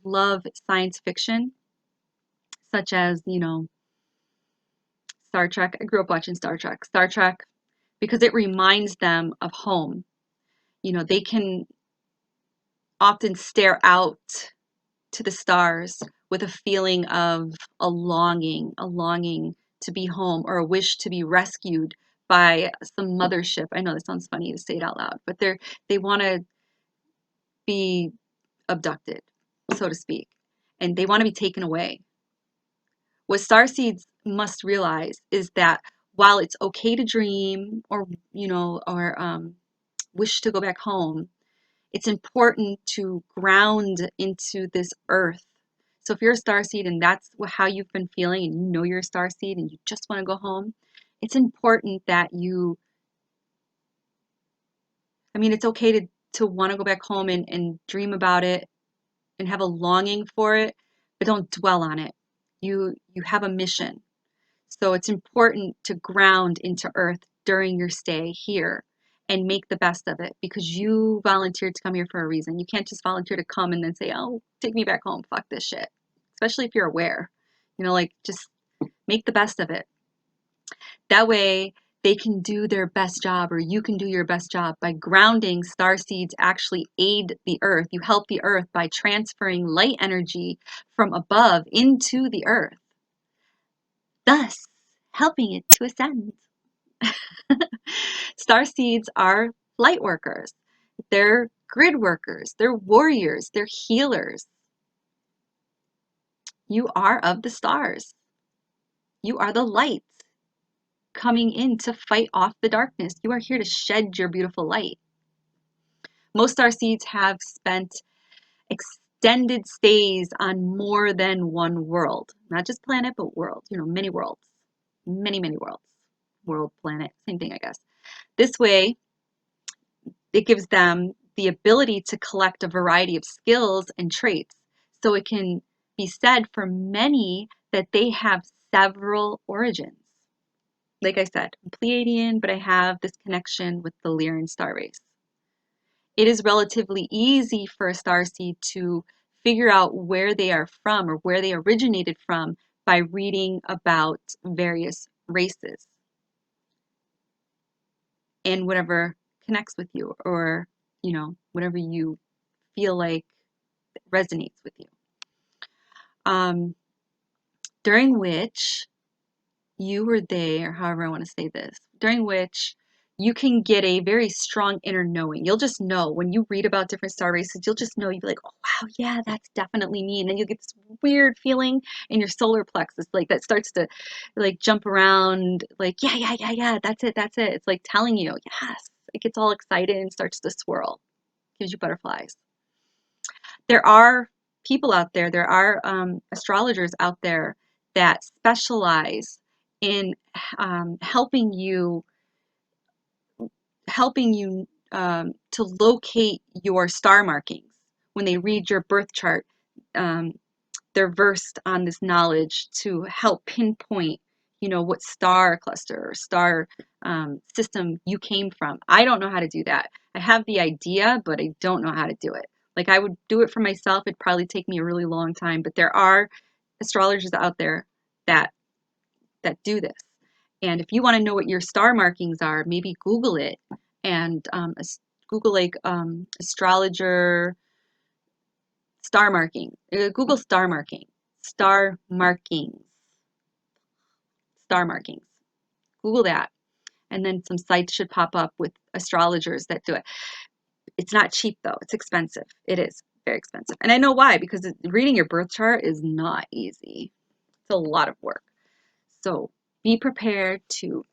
love science fiction, such as, you know, Star Trek. I grew up watching Star Trek. Star Trek, because it reminds them of home. You know, they can often stare out to the stars with a feeling of a longing to be home, or a wish to be rescued by some mothership. I know this sounds funny to say it out loud, but they want to be abducted, so to speak, and they want to be taken away. What starseeds must realize is that while it's okay to dream, or you know, or wish to go back home, it's important to ground into this earth. So if you're a starseed and that's how you've been feeling, and you know you're a starseed and you just want to go home, it's important that you, I mean, it's okay to want to go back home and dream about it and have a longing for it, but don't dwell on it. You have a mission. So it's important to ground into earth during your stay here and make the best of it, because you volunteered to come here for a reason. You can't just volunteer to come and then say, oh, take me back home. Fuck this shit. Especially if you're aware. You know, like, just make the best of it. That way they can do their best job, or you can do your best job. By grounding, starseeds actually aid the earth. You help the earth by transferring light energy from above into the earth, thus helping it to ascend. Starseeds are light workers. They're grid workers. They're warriors. They're healers. You are of the stars. You are the light coming in to fight off the darkness. You are here to shed your beautiful light. Most starseeds have spent extended stays on more than one world. Not just planet, but world. You know, many worlds. Many, many worlds. World, planet, same thing, I guess. This way, it gives them the ability to collect a variety of skills and traits. So it can be said for many that they have several origins. Like I said, I'm Pleiadian, but I have this connection with the Lyran star race. It is relatively easy for a starseed to figure out where they are from, or where they originated from, by reading about various races and whatever connects with you, or, you know, whatever you feel like resonates with you. During which you or they, or however I want to say this, during which you can get a very strong inner knowing. You'll just know when you read about different star races, you'll just know, you'll be like, oh wow, yeah, that's definitely me. And then you'll get this weird feeling in your solar plexus, like that starts to like jump around, like, yeah, that's it. It's like telling you, yes. It gets all excited and starts to swirl, gives you butterflies. There are people out there, there are astrologers out there that specialize in helping you to locate your star markings. When they read your birth chart, um, they're versed on this knowledge to help pinpoint, you know, what star cluster or star system you came from. I don't know how to do that. I have the idea, but I don't know how to do it. Like, I would do it for myself. It'd probably take me a really long time, but there are astrologers out there that do this. And if you want to know what your star markings are, maybe Google it, and Google like astrologer star marking. Google star marking. Star markings. Star markings. Google that. And then some sites should pop up with astrologers that do it. It's not cheap though. It's expensive. It is very expensive. And I know why, because reading your birth chart is not easy. It's a lot of work. So be prepared to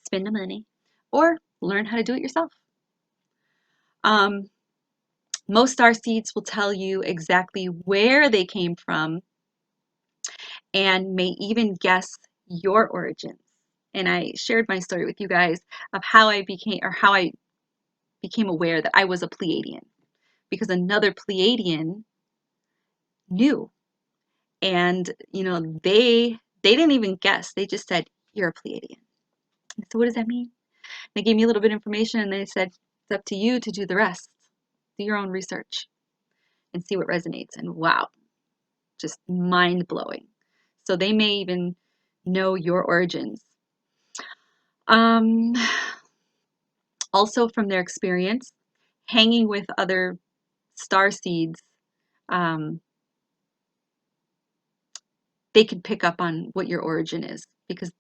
spend the money or learn how to do it yourself. Most starseeds will tell you exactly where they came from and may even guess your origins. And I shared my story with you guys of how I became aware that I was a Pleiadian, because another Pleiadian knew. And, you know, they They didn't even guess. They just said, you're a Pleiadian. So what does that mean? They gave me a little bit of information and they said, it's up to you to do the rest. Do your own research and see what resonates. And wow, just mind blowing. So they may even know your origins. Also from their experience, hanging with other starseeds, they can pick up on what your origin is because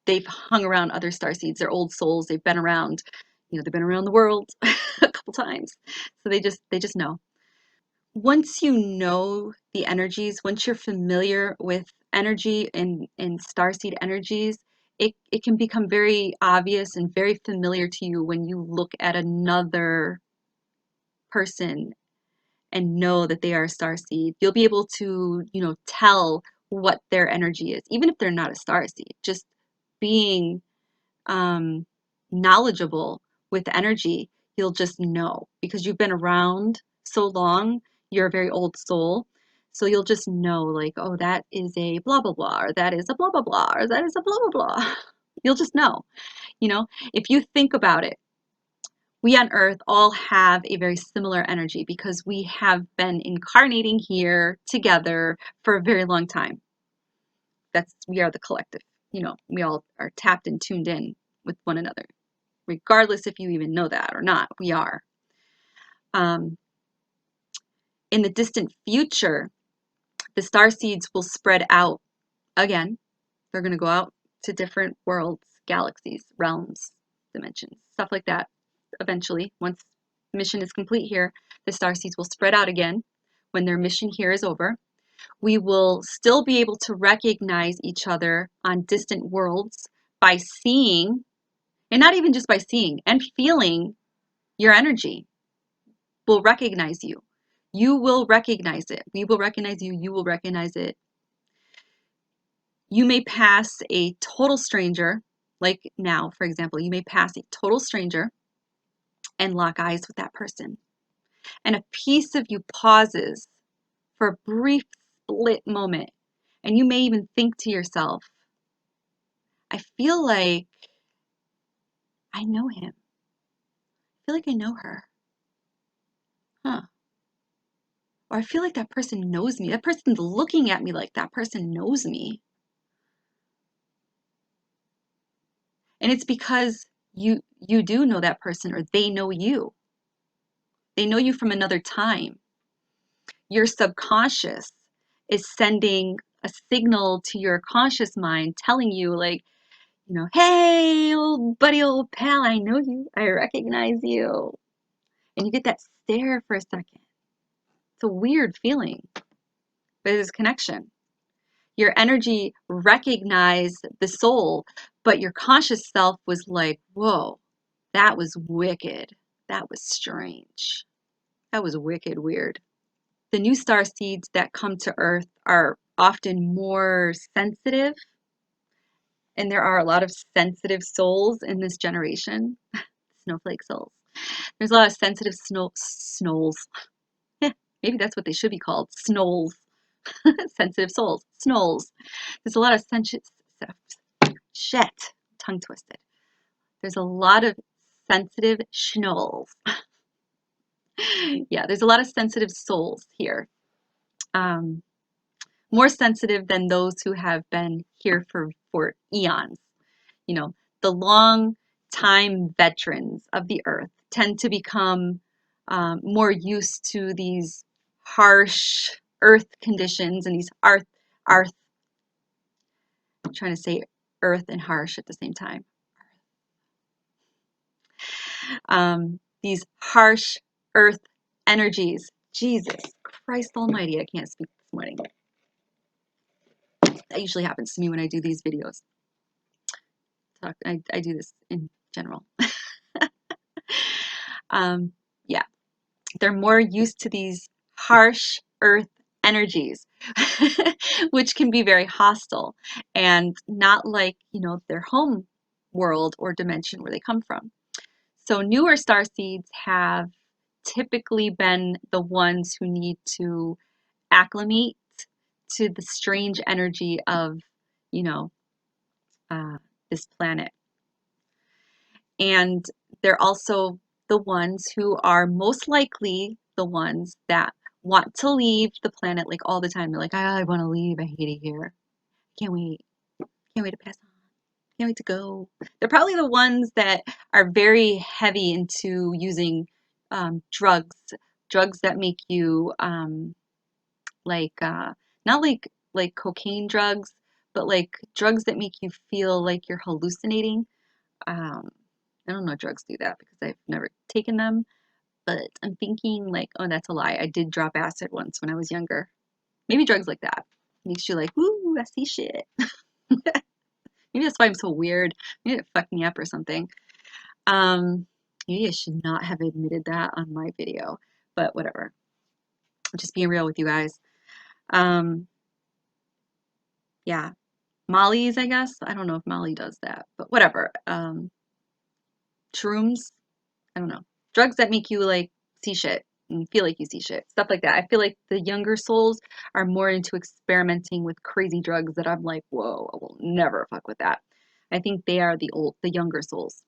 they've hung around other starseeds. They're old souls. They've been around, they've been around the world a couple times. So they just know. Once you know the energies, once you're familiar with energy and starseed energies, it can become very obvious and very familiar to you when you look at another person and know that they are a starseed. You'll be able to, tell what their energy is, even if they're not a starseed. Just being knowledgeable with energy, you'll just know because you've been around so long. You're a very old soul. So you'll just know, like, oh, that is a blah, blah, blah, or that is a blah, blah, blah, or that is a blah, blah, blah. You'll just know, if you think about it, we on Earth all have a very similar energy because we have been incarnating here together for a very long time. We are the collective. We all are tapped and tuned in with one another, regardless if you even know that or not. We are. In the distant future, the starseeds will spread out again. They're going to go out to different worlds, galaxies, realms, dimensions, stuff like that. Eventually, once the mission is complete here, the starseeds will spread out again. When their mission here is over, we will still be able to recognize each other on distant worlds by seeing, and not even just by seeing, and feeling your energy. Will recognize you. You will recognize it. We will recognize you. You will recognize it. You may pass a total stranger, like now, for example, you may pass a total stranger and lock eyes with that person. And a piece of you pauses for a brief split moment. And you may even think to yourself, I feel like I know him. I feel like I know her. Huh. Or I feel like that person knows me. That person's looking at me like that person knows me. And it's because you do know that person, or they know you. They know you from another time. Your subconscious is sending a signal to your conscious mind telling you, like, hey, old buddy, old pal, I know you. I recognize you. And you get that stare for a second. It's a weird feeling, but it's connection. Your energy recognized the soul, but your conscious self was like, whoa, that was wicked. That was strange. That was wicked weird. The new star seeds that come to Earth are often more sensitive, and there are a lot of sensitive souls in this generation. Snowflake souls. There's a lot of sensitive snowls. Maybe that's what they should be called. Snowls. Sensitive souls. Snowls. There's a lot of shit. Tongue twisted. There's a lot of sensitive schnolls. Yeah, there's a lot of sensitive souls here. More sensitive than those who have been here for eons. The long time veterans of the earth tend to become more used to these harsh earth conditions and these I'm trying to say earth and harsh at the same time. These harsh earth energies. Jesus Christ almighty, I can't speak this morning. That usually happens to me when I do these videos. I do this in general. Yeah, they're more used to these harsh earth energies, which can be very hostile and not like, their home world or dimension where they come from. So newer star seeds have typically been the ones who need to acclimate to the strange energy of you know, this planet. And they're also the ones who are most likely the ones that want to leave the planet like all the time. They're like, I want to leave. I hate it here. Can't wait. Can't wait to pass on. Can't wait to go. They're probably the ones that are very heavy into using drugs, drugs that make you like not like cocaine drugs, but like drugs that make you feel like you're hallucinating. Um, I don't know drugs do that because I've never taken them, but I'm thinking like, oh, that's a lie. I did drop acid once when I was younger. Maybe drugs like that makes you like, ooh, I see shit. Maybe that's why I'm so weird. Maybe it fucked me up or something. Um, Maybe I should not have admitted that on my video, but whatever. I'm just being real with you guys. Um, yeah, Molly's, I guess. I don't know if Molly does that, but whatever. Shrooms, I don't know. Drugs that make you like see shit and feel like you see shit, stuff like that. I feel like the younger souls are more into experimenting with crazy drugs that I'm like, whoa, I will never fuck with that. I think they are the younger souls.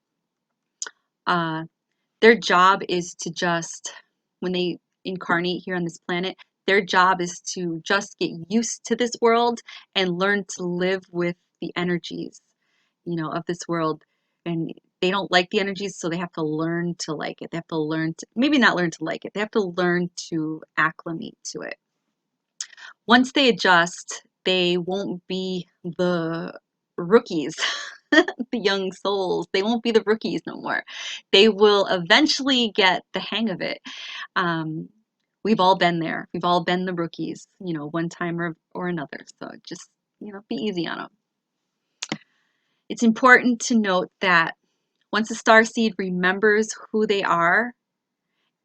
Uh, their job is to just, when they incarnate here on this planet, their job is to just get used to this world and learn to live with the energies, of this world. And they don't like the energies, so they have to learn to like it. They have to learn to, maybe not learn to like it, they have to learn to acclimate to it. Once they adjust, they won't be the rookies, the young souls. They won't be the rookies no more. They will eventually get the hang of it. Um, we've all been there. We've all been the rookies, one time or another. So just, be easy on them. It's important to note that once a starseed remembers who they are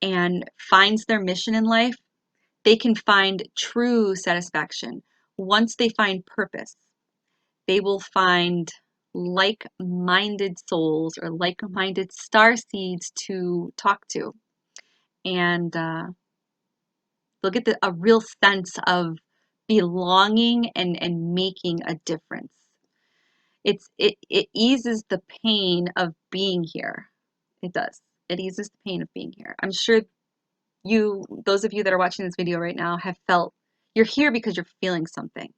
and finds their mission in life, they can find true satisfaction. Once they find purpose, they will find like-minded souls or like-minded starseeds to talk to. And they'll get a real sense of belonging and making a difference. It eases the pain of being here. It does. It eases the pain of being here. I'm sure those of you that are watching this video right now have felt you're here because you're feeling something.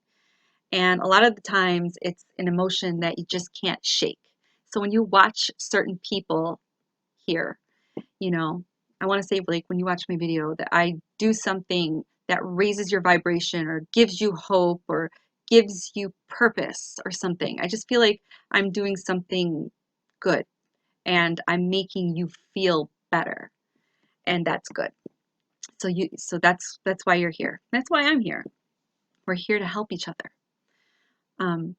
And a lot of the times it's an emotion that you just can't shake. So when you watch certain people here, I want to say like when you watch my video that I do something that raises your vibration or gives you hope or gives you purpose or something. I just feel like I'm doing something good and I'm making you feel better. And that's good. So that's why you're here. That's why I'm here. We're here to help each other. Um,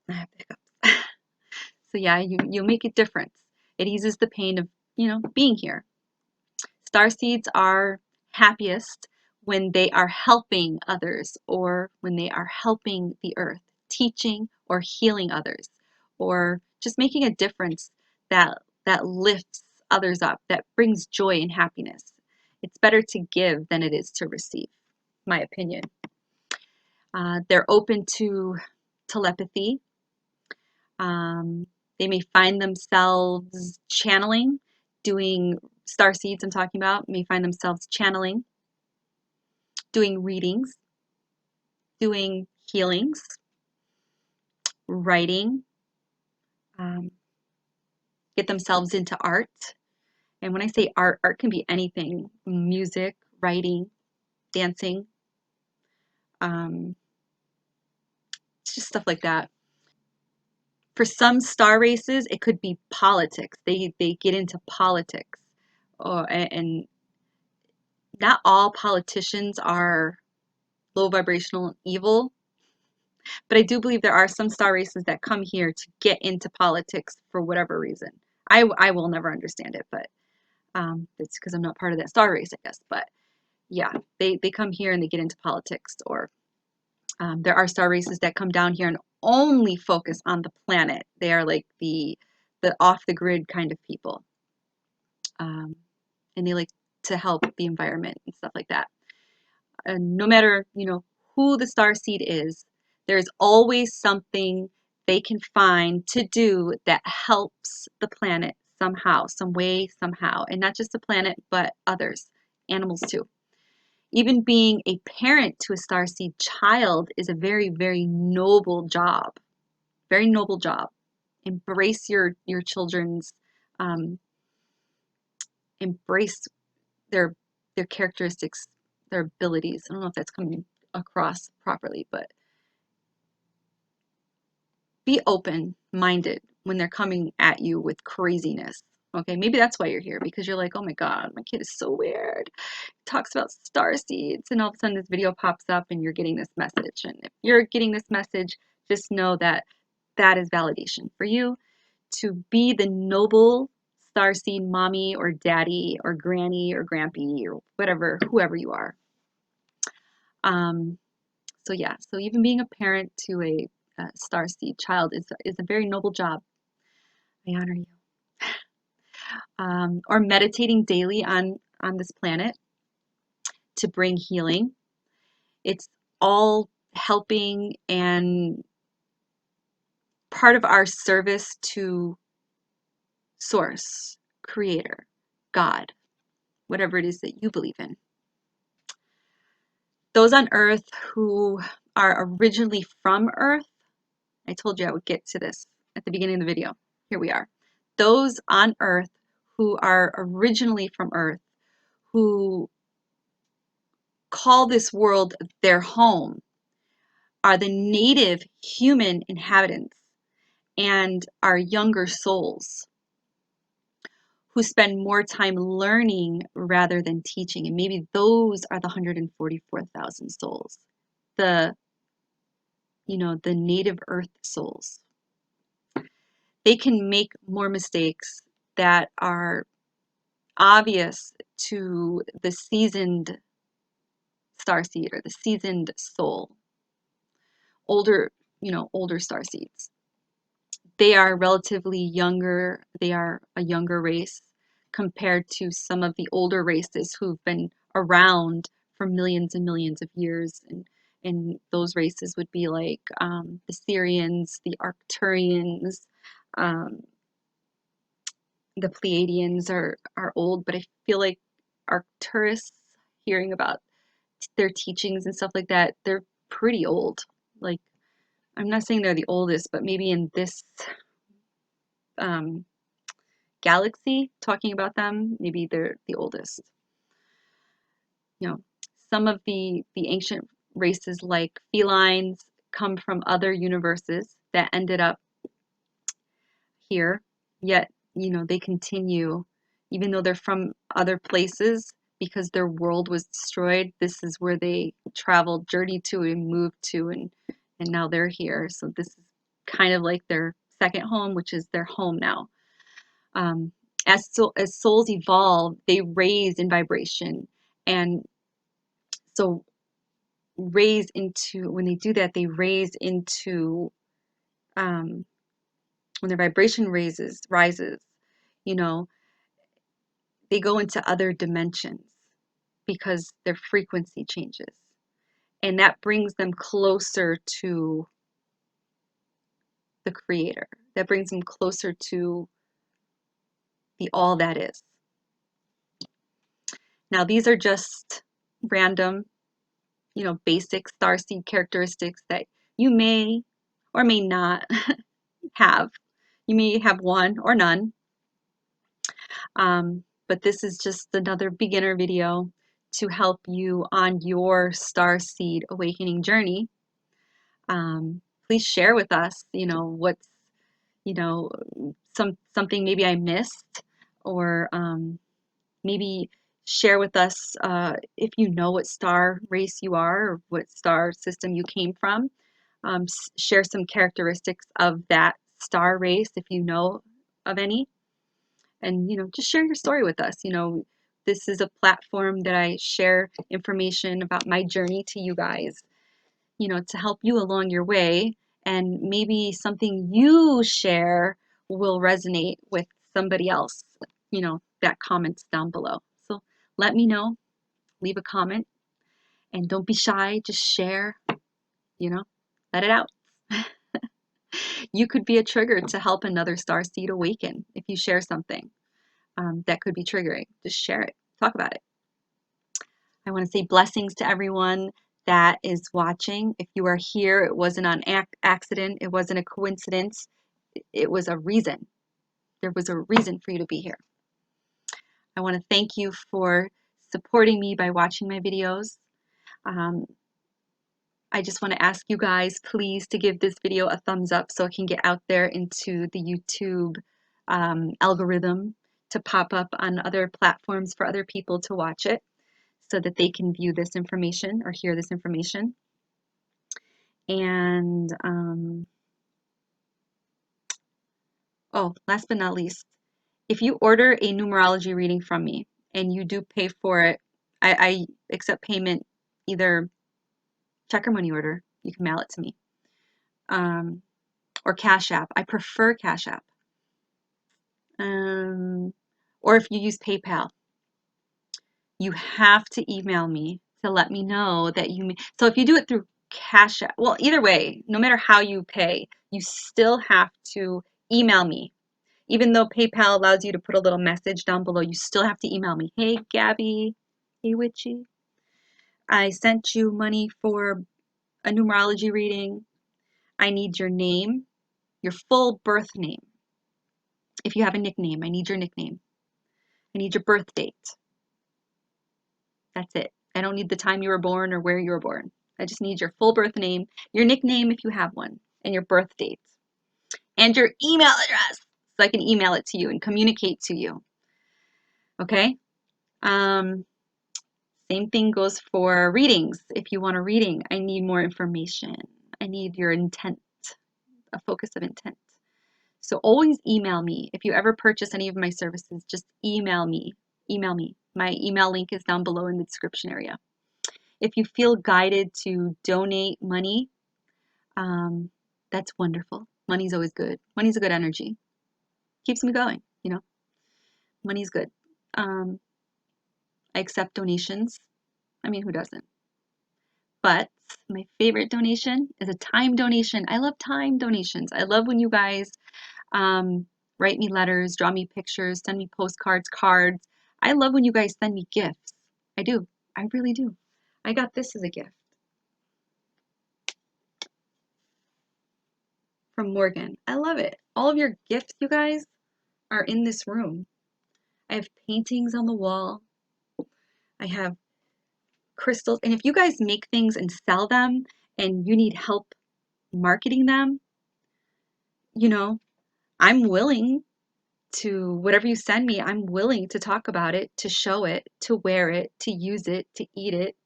I have hiccups. So yeah, you make a difference. It eases the pain of, being here. Starseeds are happiest when they are helping others or when they are helping the earth, teaching or healing others, or just making a difference that lifts others up, that brings joy and happiness. It's better to give than it is to receive, my opinion. They're open to telepathy. They may find themselves channeling, doing starseeds I'm talking about, may find themselves channeling, doing readings, doing healings, writing, um, get themselves into art. And when I say art, art can be anything, music, writing, dancing, it's just stuff like that. For some star races, it could be politics. They get into politics. And not all politicians are low vibrational and evil, but I do believe there are some star races that come here to get into politics for whatever reason. I will never understand it, but it's because I'm not part of that star race, I guess. But yeah, they come here and they get into politics, or there are star races that come down here and only focus on the planet. They are like the off the grid kind of people, and they like to help the environment and stuff like that. And no matter who the star seed is, There's always something they can find to do that helps the planet somehow, some way, somehow. And not just the planet, but others, animals too. Even being a parent to a starseed child is a very, very noble job. Very noble job. Embrace your children's, embrace their characteristics, their abilities. I don't know if that's coming across properly, but be open-minded when they're coming at you with craziness. Okay, maybe that's why you're here, because you're like, oh my God, my kid is so weird. Talks about star seeds, and all of a sudden this video pops up and you're getting this message. And if you're getting this message, just know that that is validation for you to be the noble starseed mommy or daddy or granny or grampy or whatever, whoever you are. So yeah, so even being a parent to a starseed child is a very noble job. I honor you. Or meditating daily on this planet to bring healing. It's all helping and part of our service to Source, Creator, God, whatever it is that you believe in. Those on Earth who are originally from Earth, I told you I would get to this at the beginning of the video. Here we are. Those on Earth who are originally from Earth, who call this world their home, are the native human inhabitants and our younger souls who spend more time learning rather than teaching. And maybe those are the 144,000 souls, the native earth souls. They can make more mistakes that are obvious to the seasoned starseed or the seasoned soul, older starseeds. They are relatively younger. They are a younger race compared to some of the older races who've been around for millions and millions of years. And those races would be like the Syrians, the Arcturians, the Pleiadians are old, but I feel like Arcturus, hearing about their teachings and stuff like that, they're pretty old. Like, I'm not saying they're the oldest, but maybe in this galaxy, talking about them, maybe they're the oldest. Some of the ancient races like felines come from other universes that ended up here, yet they continue, even though they're from other places, because their world was destroyed. This is where they traveled, journeyed to, and moved to, and now they're here. So this is kind of like their second home, which is their home now. As souls evolve, they raise in vibration, and so when they do that, they raise into, when their vibration rises, they go into other dimensions because their frequency changes, and that brings them closer to the Creator. That brings them closer to the all that is. Now, these are just random, basic starseed characteristics that you may or may not have. You may have one or none. But this is just another beginner video to help you on your starseed awakening journey. Please share with us, what's, something maybe I missed, or maybe share with us if you know what star race you are or what star system you came from. Share some characteristics of that star race if you know of any. And, just share your story with us. This is a platform that I share information about my journey to you guys, to help you along your way. And maybe something you share will resonate with somebody else, that comments down below. So let me know, leave a comment, and don't be shy, just share, Let it out. You could be a trigger to help another starseed awaken if you share something that could be triggering. Just share it. Talk about it. I want to say blessings to everyone that is watching. If you are here, it wasn't on accident. It wasn't a coincidence. It was a reason. There was a reason for you to be here. I want to thank you for supporting me by watching my videos. I just want to ask you guys, please, to give this video a thumbs up so it can get out there into the YouTube algorithm to pop up on other platforms for other people to watch it so that they can view this information or hear this information. And, oh, last but not least, if you order a numerology reading from me and you do pay for it, I accept payment, either check or money order. You can mail it to me. Or Cash App. I prefer Cash App. Or if you use PayPal, you have to email me to let me know that you. So if you do it through Cash App, well, either way, no matter how you pay, you still have to email me. Even though PayPal allows you to put a little message down below, you still have to email me. Hey, Gabbie. Hey, Witchy. I sent you money for a numerology reading. I need your name, your full birth name. If you have a nickname, I need your nickname. I need your birth date. That's it. I don't need the time you were born or where you were born. I just need your full birth name, your nickname if you have one, and your birth date, and your email address so I can email it to you and communicate to you. Okay? Same thing goes for readings. If you want a reading, I need more information. I need your intent, a focus of intent. So always email me. If you ever purchase any of my services, just email me. Email me. My email link is down below in the description area. If you feel guided to donate money, that's wonderful. Money's always good. Money's a good energy. Keeps me going, you know. Money's good. I accept donations. I mean, who doesn't? But my favorite donation is a time donation. I love time donations. I love when you guys write me letters, draw me pictures, send me postcards, cards. I love when you guys send me gifts. I do. I really do. I got this as a gift from Morgan. I love it. All of your gifts, you guys, are in this room. I have paintings on the wall. I have crystals. And if you guys make things and sell them and you need help marketing them, you know, I'm willing to, whatever you send me, I'm willing to talk about it, to show it, to wear it, to use it, to eat it,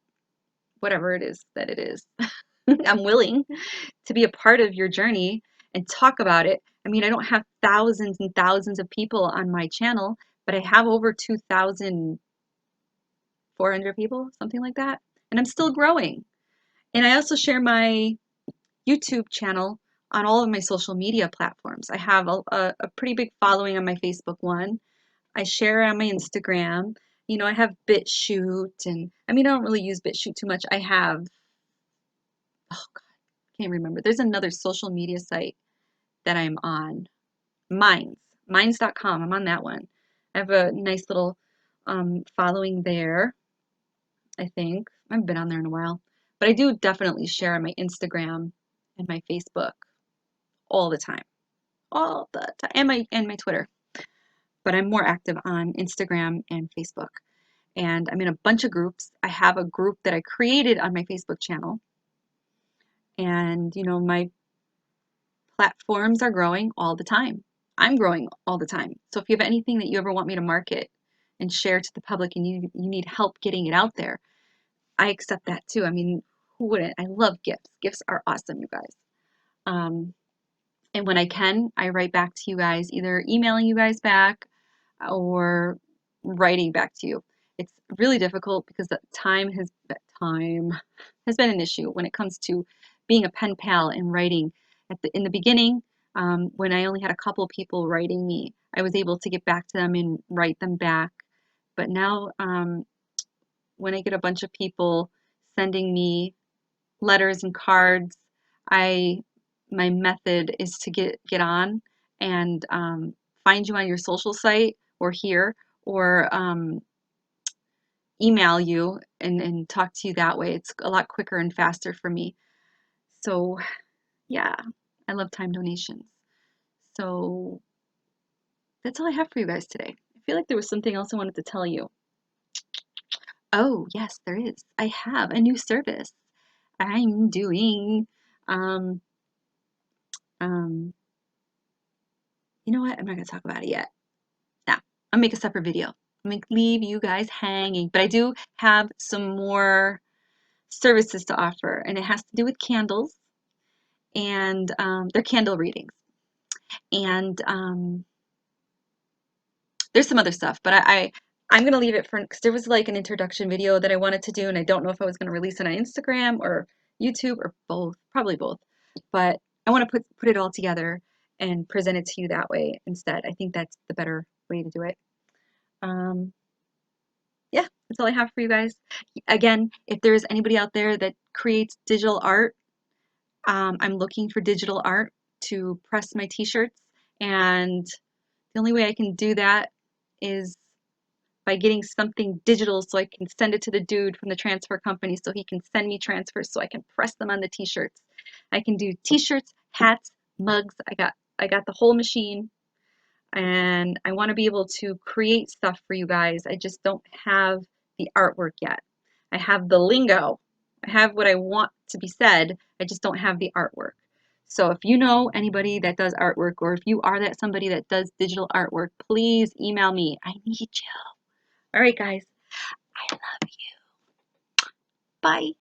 whatever it is that it is. I'm willing to be a part of your journey and talk about it. I mean, I don't have thousands and thousands of people on my channel, but I have over 2,400 people, something like that. And I'm still growing. And I also share my YouTube channel on all of my social media platforms. I have a pretty big following on my Facebook one. I share on my Instagram. You know, I have BitChute, and I mean, I don't really use BitChute too much. I have, oh God, can't remember. There's another social media site that I'm on. Minds.com. I'm on that one. I have a nice little following there, I think. I haven't been on there in a while. But I do definitely share on my Instagram and my Facebook all the time. All the time. And my Twitter. But I'm more active on Instagram and Facebook. And I'm in a bunch of groups. I have a group that I created on my Facebook channel. And, you know, my platforms are growing all the time. I'm growing all the time. So if you have anything that you ever want me to market and share to the public and you need help getting it out there, I accept that too. I mean, who wouldn't? I love gifts. Gifts are awesome, you guys. And when I can, I write back to you guys, either emailing you guys back or writing back to you. It's really difficult because time has been an issue when it comes to being a pen pal and writing. In the beginning, when I only had a couple people writing me, I was able to get back to them and write them back. But now, when I get a bunch of people sending me letters and cards, my method is to get on and find you on your social site or here, or email you and talk to you that way. It's a lot quicker and faster for me. So yeah, I love time donations. So that's all I have for you guys today. I feel like there was something else I wanted to tell you. Oh, yes, there is. I have a new service I'm doing. Um, um, you know what? I'm not going to talk about it yet. Nah, I'll make a separate video. I'm going to leave you guys hanging. But I do have some more services to offer, and it has to do with candles, and they're candle readings. And there's some other stuff, but I'm gonna leave it for, because there was like an introduction video that I wanted to do, and I don't know if I was gonna release it on Instagram or YouTube or both, probably both. But I want to put it all together and present it to you that way instead. I think that's the better way to do it. Yeah, that's all I have for you guys. Again, if there's anybody out there that creates digital art, I'm looking for digital art to press my t-shirts, and the only way I can do that is by getting something digital so I can send it to the dude from the transfer company so he can send me transfers so I can press them on the t-shirts. I can do t-shirts, hats, mugs. I got the whole machine, and I want to be able to create stuff for you guys. I just don't have the artwork yet. I have the lingo. I have what I want to be said. I just don't have the artwork. So if you know anybody that does artwork, or if you are that somebody that does digital artwork, please email me. I need you. All right, guys. I love you. Bye.